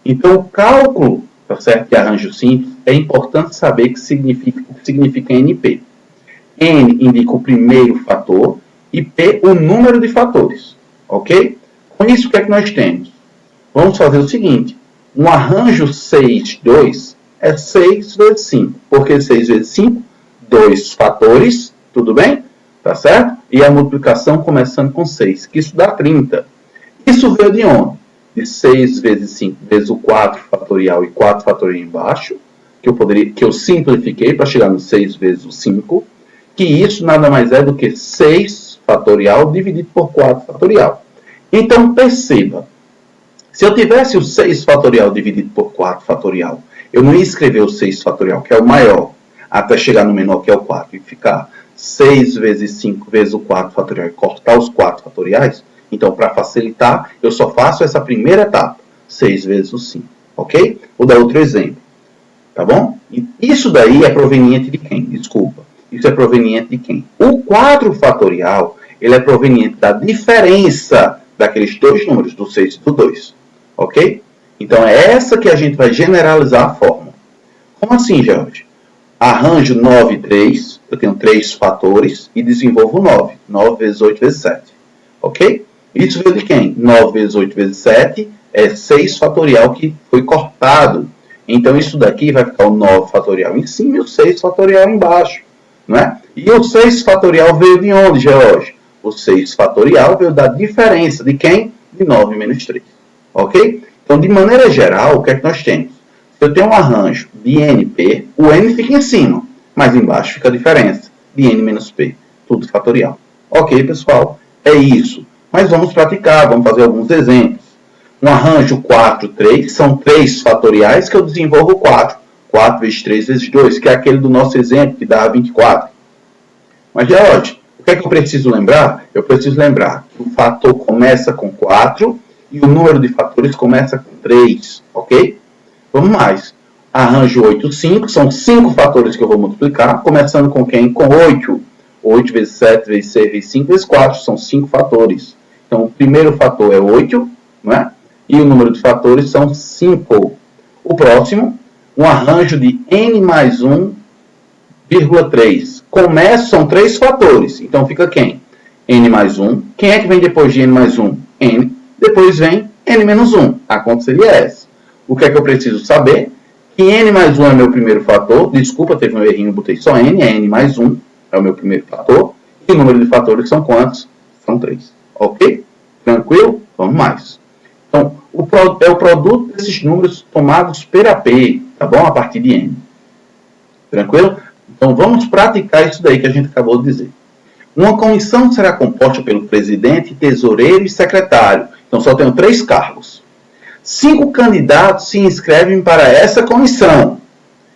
Então, o cálculo, tá certo, de arranjo simples, é importante saber o que significa NP. N indica o primeiro fator e P o número de fatores. Ok? Com isso, o que é que nós temos? Vamos fazer o seguinte. Um arranjo 6, 2 é 6 vezes 5. Por que 6 vezes 5? 2 fatores, tudo bem? Tá certo? E a multiplicação começando com 6, que isso dá 30. Isso veio de onde? De 6 vezes 5 vezes o 4 fatorial e 4 fatorial embaixo, que eu simplifiquei para chegar no 6 vezes o 5, que isso nada mais é do que 6 fatorial dividido por 4 fatorial. Então, perceba, se eu tivesse o 6 fatorial dividido por 4 fatorial, eu não ia escrever o 6 fatorial, que é o maior, até chegar no menor, que é o 4, e ficar 6 vezes 5 vezes o 4 fatorial e cortar os 4 fatoriais. Então, para facilitar, eu só faço essa primeira etapa, 6 vezes o 5, ok? Vou dar outro exemplo, tá bom? E isso daí é proveniente de quem? Desculpa. Isso é proveniente de quem? O 4 fatorial, ele é proveniente da diferença daqueles dois números, do 6 e do 2. Ok? Então, é essa que a gente vai generalizar a fórmula. Como assim, George? Arranjo 9 e 3, eu tenho 3 fatores e desenvolvo 9. 9 vezes 8 vezes 7. Ok? Isso veio de quem? 9 vezes 8 vezes 7 é 6 fatorial que foi cortado. Então, isso daqui vai ficar o 9 fatorial em cima e o 6 fatorial embaixo. Não é? E o 6 fatorial veio de onde, George? O 6 fatorial veio da diferença de quem? De 9 menos 3. Ok? Então, de maneira geral, o que é que nós temos? Se eu tenho um arranjo de NP, o N fica em cima, mas embaixo fica a diferença de N menos P. Tudo fatorial. Ok, pessoal? É isso. Mas vamos praticar, vamos fazer alguns exemplos. Um arranjo 4, 3, são 3 fatoriais que eu desenvolvo 4. 4 vezes 3 vezes 2, que é aquele do nosso exemplo, que dá 24. Mas, George, o que é que eu preciso lembrar? Eu preciso lembrar que o fator começa com 4 e o número de fatores começa com 3, ok? Vamos mais. Arranjo 8, 5, são 5 fatores que eu vou multiplicar, começando com quem? Com 8. 8 vezes 7 vezes 6 vezes 5 vezes 4, são 5 fatores. Então, o primeiro fator é 8, não é? E o número de fatores são 5. O próximo, um arranjo de n mais 1,3. São 3 fatores, então fica quem? N mais 1. Quem é que vem depois de n mais 1? N. Depois vem n menos 1. A conta seria essa. O que é que eu preciso saber? Que n mais 1 é meu primeiro fator. Desculpa, teve um errinho, botei só n. É n mais 1. É o meu primeiro fator. E o número de fatores são quantos? São 3. Ok? Tranquilo? Vamos mais. Então, é o produto desses números tomados per AP. Tá bom? A partir de n. Tranquilo? Então, vamos praticar isso daí que a gente acabou de dizer. Uma comissão será composta pelo presidente, tesoureiro e secretário. Então, só tenho 3 cargos. 5 candidatos se inscrevem para essa comissão.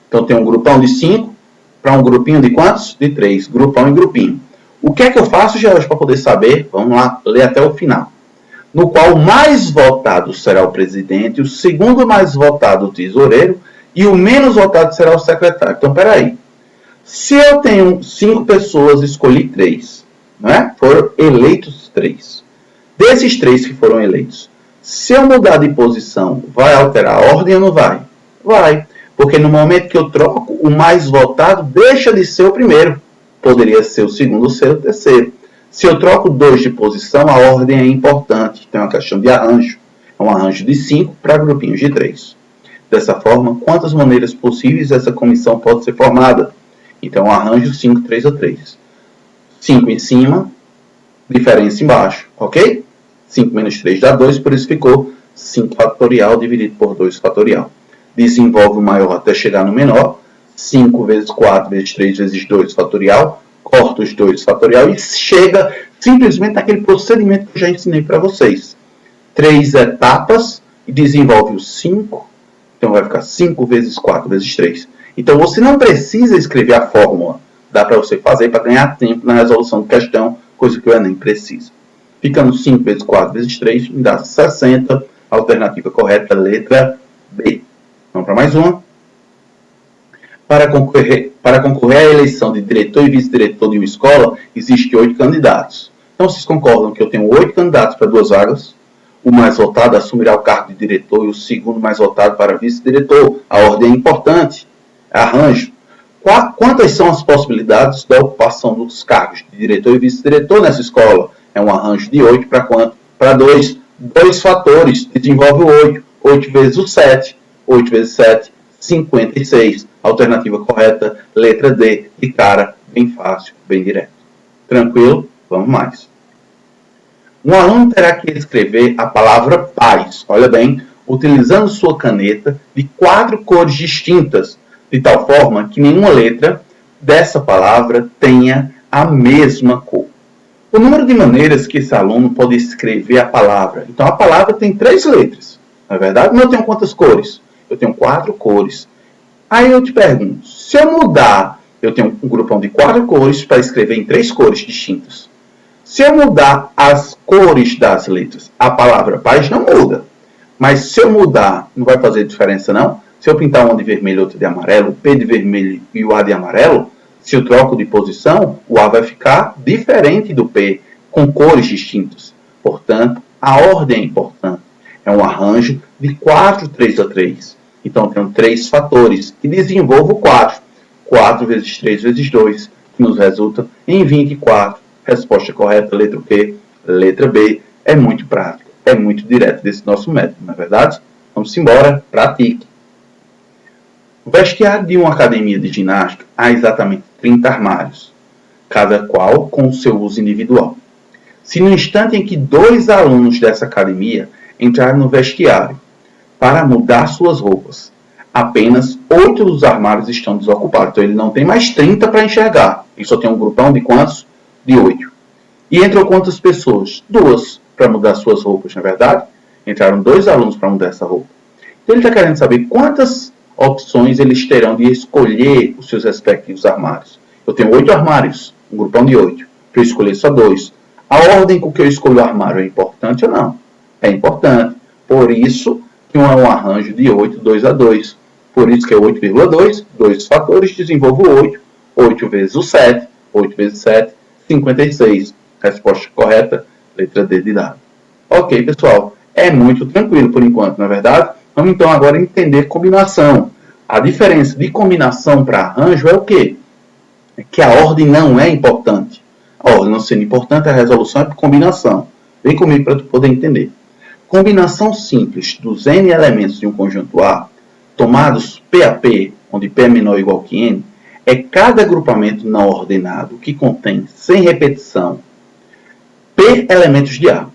Então, tem um grupão de 5 para um grupinho de quantos? De 3. Grupão e grupinho. O que é que eu faço, George, para poder saber? Vamos lá, ler até o final. No qual o mais votado será o presidente, o segundo mais votado o tesoureiro e o menos votado será o secretário. Então, peraí. Se eu tenho 5 pessoas, escolhi 3. Não é? Foram eleitos 3. Desses 3 que foram eleitos, se eu mudar de posição, vai alterar a ordem ou não vai? Vai. Porque no momento que eu troco, o mais votado deixa de ser o primeiro. Poderia ser o segundo ou ser o terceiro. Se eu troco 2 de posição, a ordem é importante. Então é uma questão de arranjo. É um arranjo de 5 para grupinhos de 3. Dessa forma, quantas maneiras possíveis essa comissão pode ser formada? Então, um arranjo 5, 3 ou 3. 5 em cima, diferença embaixo. Ok? 5 menos 3 dá 2, por isso ficou 5 fatorial dividido por 2 fatorial. Desenvolve o maior até chegar no menor. 5 vezes 4 vezes 3 vezes 2 fatorial. Corta os 2 fatorial e chega simplesmente naquele procedimento que eu já ensinei para vocês. 3 etapas e desenvolve o 5. Então vai ficar 5 vezes 4 vezes 3. Então você não precisa escrever a fórmula. Dá para você fazer para ganhar tempo na resolução de questão, coisa que o Enem precisa. Ficando 5 vezes 4 vezes 3, me dá 60. Alternativa correta, letra B. Vamos para mais uma. Para concorrer à eleição de diretor e vice-diretor de uma escola, existem 8 candidatos. Então, vocês concordam que eu tenho 8 candidatos para 2 vagas? O mais votado assumirá o cargo de diretor e o segundo mais votado para vice-diretor. A ordem é importante. Arranjo. Quantas são as possibilidades da ocupação dos cargos de diretor e vice-diretor nessa escola? É um arranjo de 8 para quanto? Para 2. 2 fatores. Desenvolve o 8. 8 vezes o 7. 8 vezes 7. 56. Alternativa correta, letra D. De cara, bem fácil, bem direto. Tranquilo? Vamos mais. Um aluno terá que escrever a palavra paz, olha bem, utilizando sua caneta de 4 cores distintas, de tal forma que nenhuma letra dessa palavra tenha a mesma cor. O número de maneiras que esse aluno pode escrever a palavra. Então, a palavra tem 3 letras, não é verdade? Mas eu tenho quantas cores? Eu tenho 4 cores. Aí eu te pergunto, se eu mudar, eu tenho um grupão de 4 cores para escrever em 3 cores distintas. Se eu mudar as cores das letras, a palavra paz não muda. Mas se eu mudar, não vai fazer diferença não? Se eu pintar uma de vermelho e outra de amarelo, o P de vermelho e o A de amarelo, Se eu troco de posição, o A vai ficar diferente do P, com cores distintas. Portanto, a ordem é importante. É um arranjo de 4 3x3. Então, eu tenho 3 fatores e desenvolvo 4. 4 vezes 3 vezes 2, que nos resulta em 24. Resposta correta, letra P. Letra B. É muito prático, é muito direto desse nosso método, não é verdade? Vamos embora, pratique. No vestiário de uma academia de ginástica há exatamente 30 armários, cada qual com o seu uso individual. Se no instante em que 2 alunos dessa academia entraram no vestiário para mudar suas roupas, apenas 8 dos armários estão desocupados. Então ele não tem mais 30 para enxergar. Ele só tem um grupão de quantos? De 8. E entrou quantas pessoas? 2 para mudar suas roupas, não é verdade? Entraram 2 alunos para mudar essa roupa. Então ele está querendo saber quantas opções eles terão de escolher os seus respectivos armários. Eu tenho 8 armários, um grupão de 8. Para eu escolher só 2. A ordem com que eu escolho o armário é importante ou não? É importante. Por isso que é um arranjo de 8, 2x2. Por isso que é 8,2, 2 fatores, desenvolvo 8. 8 vezes o 7, 8 vezes 7, 56. Resposta correta, letra D de dado. Ok, pessoal. É muito tranquilo por enquanto, não é verdade? Vamos então agora entender combinação. A diferença de combinação para arranjo é o quê? É que a ordem não é importante. A ordem não sendo importante, a resolução é por combinação. Vem comigo para tu poder entender. Combinação simples dos N elementos de um conjunto A, tomados P a P, onde P é menor ou igual que N, é cada agrupamento não ordenado que contém, sem repetição, P elementos de A.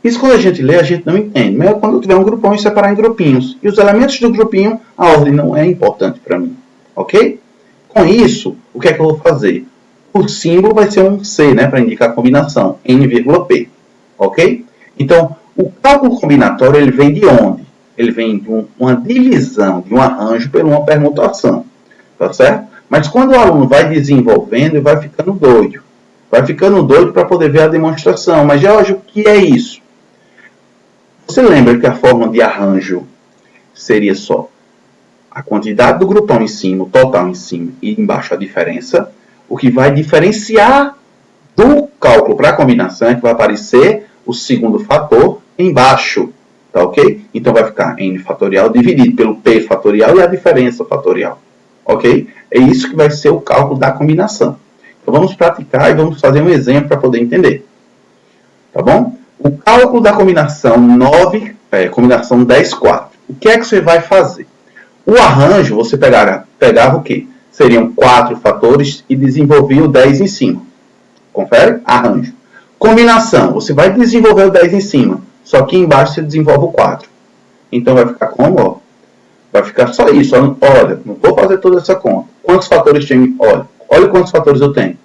Isso quando a gente lê, a gente não entende. Mas é quando eu tiver um grupão e separar em grupinhos. E os elementos do grupinho, a ordem não é importante para mim. Ok? Com isso, o que é que eu vou fazer? O símbolo vai ser um C, né, para indicar a combinação, N,P. Ok? Então, o cálculo combinatório ele vem de onde? Ele vem de uma divisão, de um arranjo por uma permutação. Tá certo? Mas quando o aluno vai desenvolvendo, ele vai ficando doido. Vai ficando doido para poder ver a demonstração. Mas, Jorge, o que é isso? Você lembra que a forma de arranjo seria só a quantidade do grupão em cima, o total em cima e embaixo a diferença? O que vai diferenciar do cálculo para a combinação é que vai aparecer o segundo fator embaixo. Tá ok? Então vai ficar N fatorial dividido pelo P fatorial e a diferença fatorial. Ok? É isso que vai ser o cálculo da combinação. Então vamos praticar e vamos fazer um exemplo para poder entender. Tá bom? O cálculo da combinação combinação 10, 4. O que é que você vai fazer? O arranjo, você pegava o quê? Seriam 4 fatores e desenvolvia o 10 em cima. Confere? Arranjo. Combinação, você vai desenvolver o 10 em cima, só que embaixo você desenvolve o 4. Então vai ficar como? Ó, vai ficar só isso. Olha, não vou fazer toda essa conta. Quantos fatores tem? Olha quantos fatores eu tenho.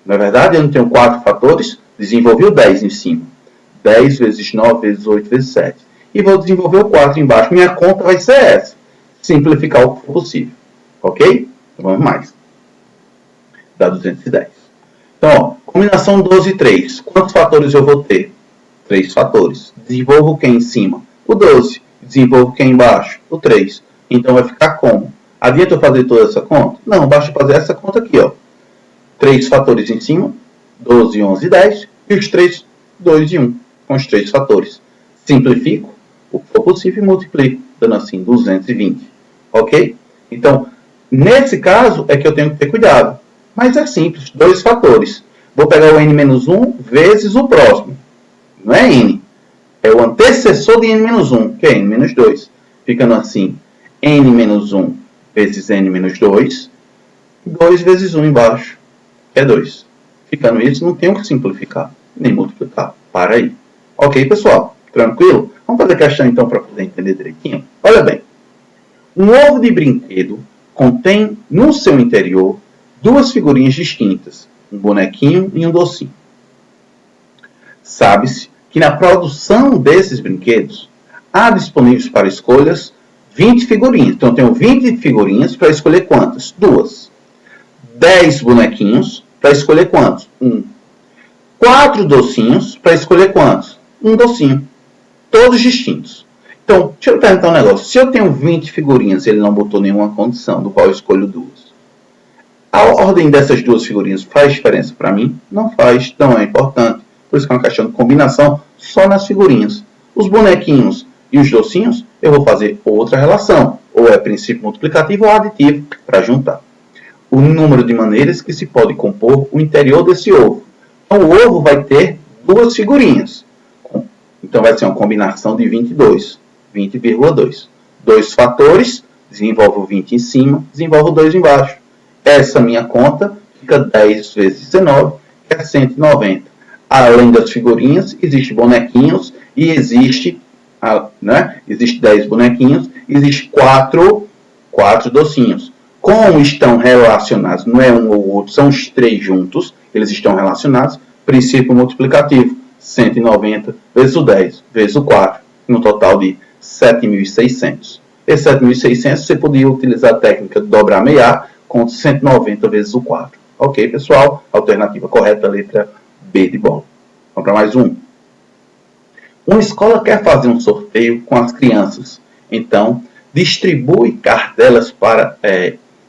Na verdade, eu não tenho 4 fatores, desenvolvi o 10 em cima. 10 vezes 9 vezes 8 vezes 7. E vou desenvolver o 4 embaixo. Minha conta vai ser essa. Simplificar o que for possível. Ok? Então vamos mais. Dá 210. Então, ó, combinação 12 e 3. Quantos fatores eu vou ter? 3 fatores. Desenvolvo o que em cima? O 12. Desenvolvo o que embaixo? O 3. Então vai ficar como? Adianta eu fazer toda essa conta? Não, basta fazer essa conta aqui. Ó. 3 fatores em cima. 12, 11 e 10. E os 3, 2 e 1. Com os 3 fatores. Simplifico o que for possível e multiplico, dando assim 220. Ok? Então, nesse caso é que eu tenho que ter cuidado. Mas é simples, 2 fatores. Vou pegar o n-1 vezes o próximo. Não é n. É o antecessor de n-1, que é n-2. Ficando assim, n-1 vezes n-2. 2 vezes 1 embaixo, que é 2. Ficando isso, não tenho que simplificar, nem multiplicar. Para aí. Ok, pessoal? Tranquilo? Vamos fazer a questão então para poder entender direitinho? Olha bem. Um ovo de brinquedo contém no seu interior 2 figurinhas distintas, um bonequinho e um docinho. Sabe-se que na produção desses brinquedos há disponíveis para escolhas 20 figurinhas. Então eu tenho 20 figurinhas para escolher quantas? 2. 10 bonequinhos para escolher quantos? 1. 4 docinhos para escolher quantos? Um docinho. Todos distintos. Então, deixa eu perguntar um negócio. Se eu tenho 20 figurinhas e ele não botou nenhuma condição, do qual eu escolho 2. A ordem dessas duas figurinhas faz diferença para mim? Não faz, não é importante. Por isso que é uma questão de combinação só nas figurinhas. Os bonequinhos e os docinhos, eu vou fazer outra relação. Ou é princípio multiplicativo ou aditivo para juntar. O número de maneiras que se pode compor o interior desse ovo. Então, o ovo vai ter duas figurinhas. Então, vai ser uma combinação de 22. 20,2. Dois fatores, desenvolve o 20 em cima, desenvolve o 2 embaixo. Essa minha conta fica 10 vezes 19, que é 190. Além das figurinhas, existe bonequinhos e existe 10 bonequinhos, existe 4 docinhos. Como estão relacionados, não é um ou outro, são os 3 juntos, eles estão relacionados, princípio multiplicativo, 190 vezes o 10 vezes o 4, no total de 7.600. Esse 7.600 você podia utilizar a técnica de dobrar meia com 190 vezes o 4. Ok, pessoal? Alternativa correta, letra B de bola. Vamos para mais um. Uma escola quer fazer um sorteio com as crianças. Então, distribui cartelas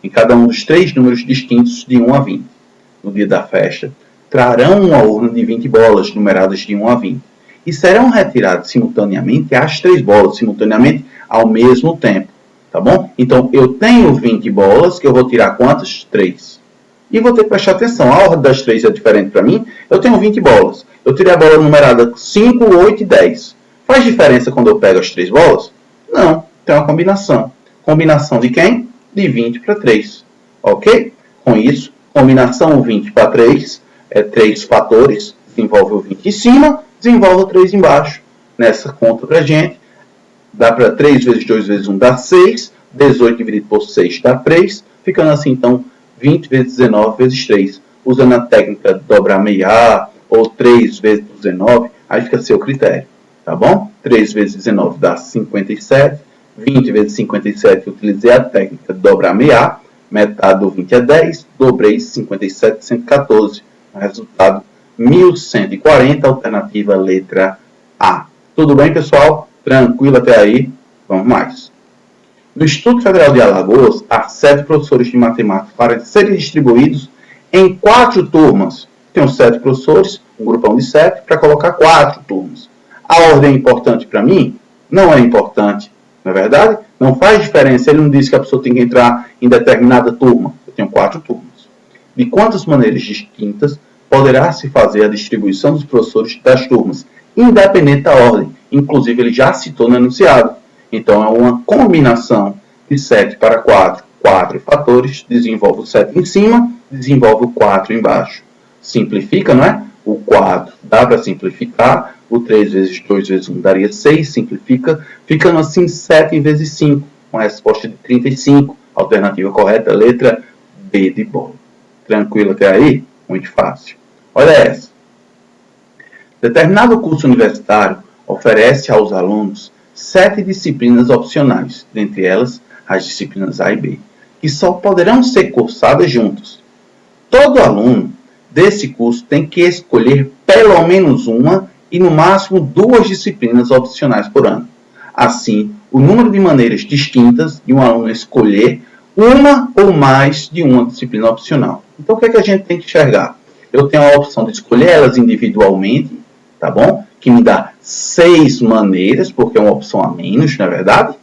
em cada um dos 3 números distintos de 1 a 20. No dia da festa, trarão uma urna de 20 bolas numeradas de 1 a 20. E serão retiradas simultaneamente as 3 bolas, simultaneamente ao mesmo tempo. Tá bom? Então, eu tenho 20 bolas, que eu vou tirar quantas? 3. E vou ter que prestar atenção. A ordem das 3 é diferente para mim. Eu tenho 20 bolas. Eu tirei a bola numerada 5, 8 e 10. Faz diferença quando eu pego as 3 bolas? Não. Tem uma combinação. Combinação de quem? De 20 para 3. Ok? Com isso, combinação 20 para 3 é 3 fatores. Desenvolve o 20 em cima, desenvolve o 3 embaixo. Nessa conta para a gente, dá para 3 vezes 2 vezes 1 dá 6. 18 dividido por 6 dá 3. Ficando assim, então, 20 vezes 19 vezes 3. Usando a técnica de dobrar meia ou 3 vezes 19, aí fica a seu critério. Tá bom? 3 vezes 19 dá 57. 20 vezes 57, utilizei a técnica de dobrar meia. Metade do 20 é 10. Dobrei 57, 114. O resultado, 1.140, alternativa letra A. Tudo bem, pessoal? Tranquilo até aí? Vamos mais. No Instituto Federal de Alagoas, há 7 professores de matemática para serem distribuídos em 4 turmas. Tenho 7 professores, um grupão de 7, para colocar 4 turmas. A ordem é importante para mim? Não é importante, não é verdade? Não faz diferença. Ele não diz que a pessoa tem que entrar em determinada turma. Eu tenho 4 turmas. De quantas maneiras distintas poderá se fazer a distribuição dos professores das turmas, independente da ordem? Inclusive, ele já citou no enunciado. Então, é uma combinação de 7 para 4. 4 fatores, desenvolve o 7 em cima, desenvolve o 4 embaixo. Simplifica, não é? O 4 dá para simplificar. O 3 vezes 2 vezes 1 daria 6, simplifica. Ficando assim 7 vezes 5, uma resposta de 35. Alternativa correta, letra B de bola. Tranquilo até aí? Muito fácil. Olha essa. Determinado curso universitário oferece aos alunos 7 disciplinas opcionais, dentre elas as disciplinas A e B, que só poderão ser cursadas juntas. Todo aluno desse curso tem que escolher pelo menos uma e no máximo 2 disciplinas opcionais por ano. Assim, o número de maneiras distintas de um aluno escolher uma ou mais de uma disciplina opcional. Então, o que é que a gente tem que enxergar? Eu tenho a opção de escolher elas individualmente, tá bom? Que me dá 6 maneiras, porque é uma opção a menos, não é verdade?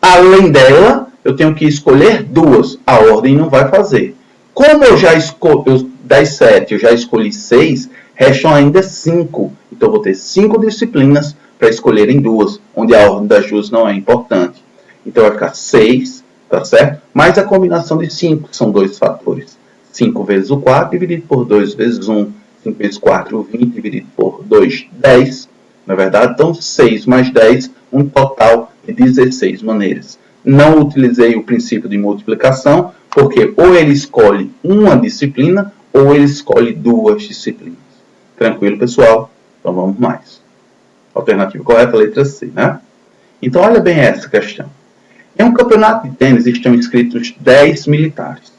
Além dela, eu tenho que escolher 2. A ordem não vai fazer. Como eu já escolhi, das 7, eu já escolhi 6, restam ainda 5. Então, eu vou ter 5 disciplinas para escolher em 2, onde a ordem das 2 não é importante. Então, vai ficar 6, tá certo? Mais a combinação de 5, que são 2 fatores. 5 vezes o 4, dividido por 2 vezes 1. 5 vezes 4, 20, dividido por 2, 10. Na verdade, então 6 mais 10, um total de 16 maneiras. Não utilizei o princípio de multiplicação, porque ou ele escolhe uma disciplina, ou ele escolhe 2 disciplinas. Tranquilo, pessoal? Então vamos mais. Alternativa correta, letra C, né? Então olha bem essa questão. Em um campeonato de tênis estão inscritos 10 militares.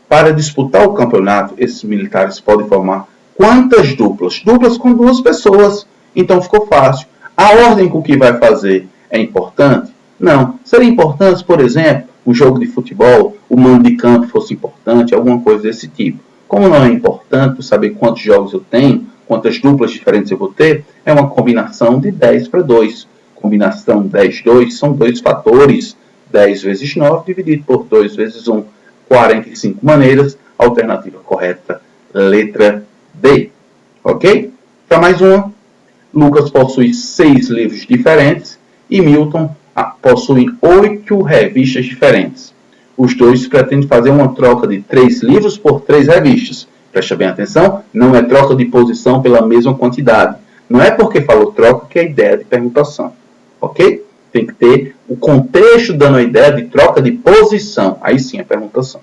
Para disputar o campeonato, esses militares podem formar quantas duplas? Duplas com 2 pessoas. Então ficou fácil. A ordem com que vai fazer é importante? Não. Seria importante, por exemplo, um jogo de futebol, o mando de campo fosse importante, alguma coisa desse tipo. Como não é importante saber quantos jogos eu tenho, quantas duplas diferentes eu vou ter, é uma combinação de 10 para 2. Combinação 10, 2 são dois fatores, 10 vezes 9 dividido por 2 vezes 1, 45 maneiras, alternativa correta, letra D. Ok? Para mais uma, Lucas possui 6 livros diferentes e Milton possui 8 revistas diferentes. Os dois pretendem fazer uma troca de 3 livros por 3 revistas. Presta bem atenção, não é troca de posição pela mesma quantidade. Não é porque falou troca que é ideia de permutação. Ok? Tem que ter o contexto dando a ideia de troca de posição. Aí sim é permutação.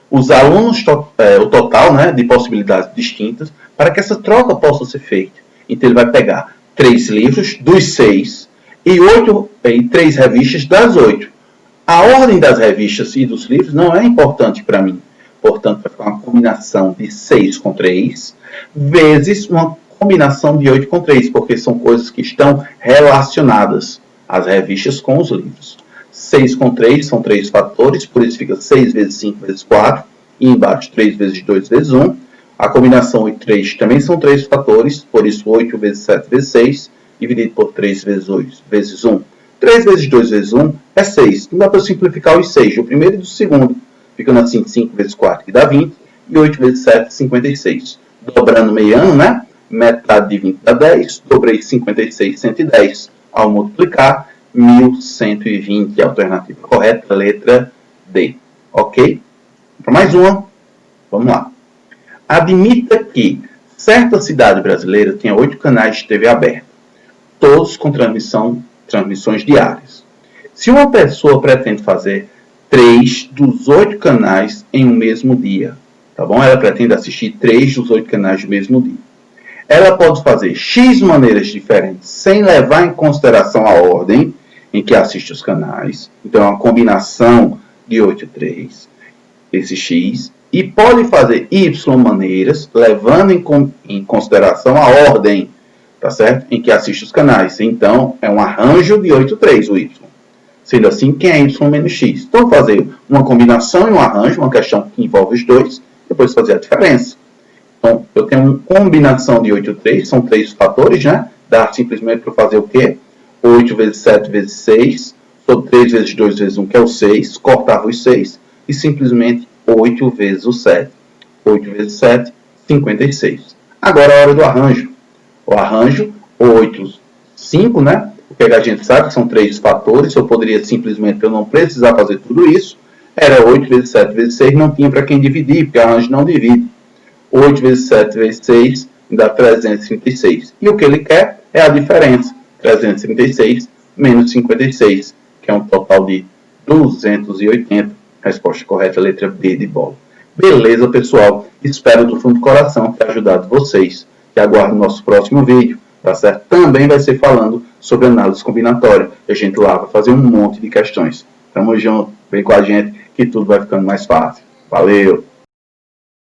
Os alunos, o total, né, de possibilidades distintas para que essa troca possa ser feita. Então ele vai pegar 3 livros dos 6 e 3 revistas das 8. A ordem das revistas e dos livros não é importante para mim. Portanto, vai ficar uma combinação de 6 com 3 vezes uma combinação de 8 com 3, porque são coisas que estão relacionadas, as revistas com os livros. 6 com 3 são 3 fatores, por isso fica 6 vezes 5 vezes 4, e embaixo 3 vezes 2 vezes 1. A combinação 8 e 3 também são 3 fatores, por isso 8 vezes 7 vezes 6, dividido por 3 vezes 8 vezes 1. 3 vezes 2 vezes 1 é 6. Não dá para simplificar os 6, o primeiro e do segundo. Ficando assim 5 vezes 4, que dá 20, e 8 vezes 7, 56. Dobrando meiano, né? Metade de 20 dá 10, dobrei 56, 110. Ao multiplicar, 1120, alternativa correta, letra D. Ok? Para mais uma, vamos lá. Admita que certa cidade brasileira tenha 8 canais de TV aberta, todos com transmissões diárias. Se uma pessoa pretende fazer 3 dos 8 canais em um mesmo dia, tá bom? Ela pretende assistir 3 dos 8 canais no mesmo dia. Ela pode fazer X maneiras diferentes, sem levar em consideração a ordem em que assiste os canais. Então, é uma combinação de 8 e 3, esse X. E pode fazer Y maneiras, levando em consideração a ordem, tá certo? Em que assiste os canais. Então, é um arranjo de 8 e 3, o Y. Sendo assim, quem é Y menos X? Então, fazer uma combinação e um arranjo, uma questão que envolve os dois, depois fazer a diferença. Então, eu tenho uma combinação de 8 e 3, são 3 fatores, né? Dá simplesmente para fazer o quê? 8 vezes 7 vezes 6, sobre 3 vezes 2 vezes 1, que é o 6, cortava os 6, e simplesmente 8 vezes o 7. 8 vezes 7, 56. Agora a hora do arranjo. O arranjo, 8, 5, né? Porque a gente sabe que são 3 fatores, eu poderia simplesmente, eu não precisar fazer tudo isso, era 8 vezes 7 vezes 6, não tinha para quem dividir, porque arranjo não divide. 8 vezes 7 vezes 6 dá 336. E o que ele quer é a diferença. 336 menos 56, que é um total de 280. Resposta correta, letra B de bola. Beleza, pessoal? Espero do fundo do coração ter ajudado vocês. E aguardo o nosso próximo vídeo, tá certo? Também vai ser falando sobre análise combinatória. A gente lá vai fazer um monte de questões. Tamo junto, vem com a gente que tudo vai ficando mais fácil. Valeu!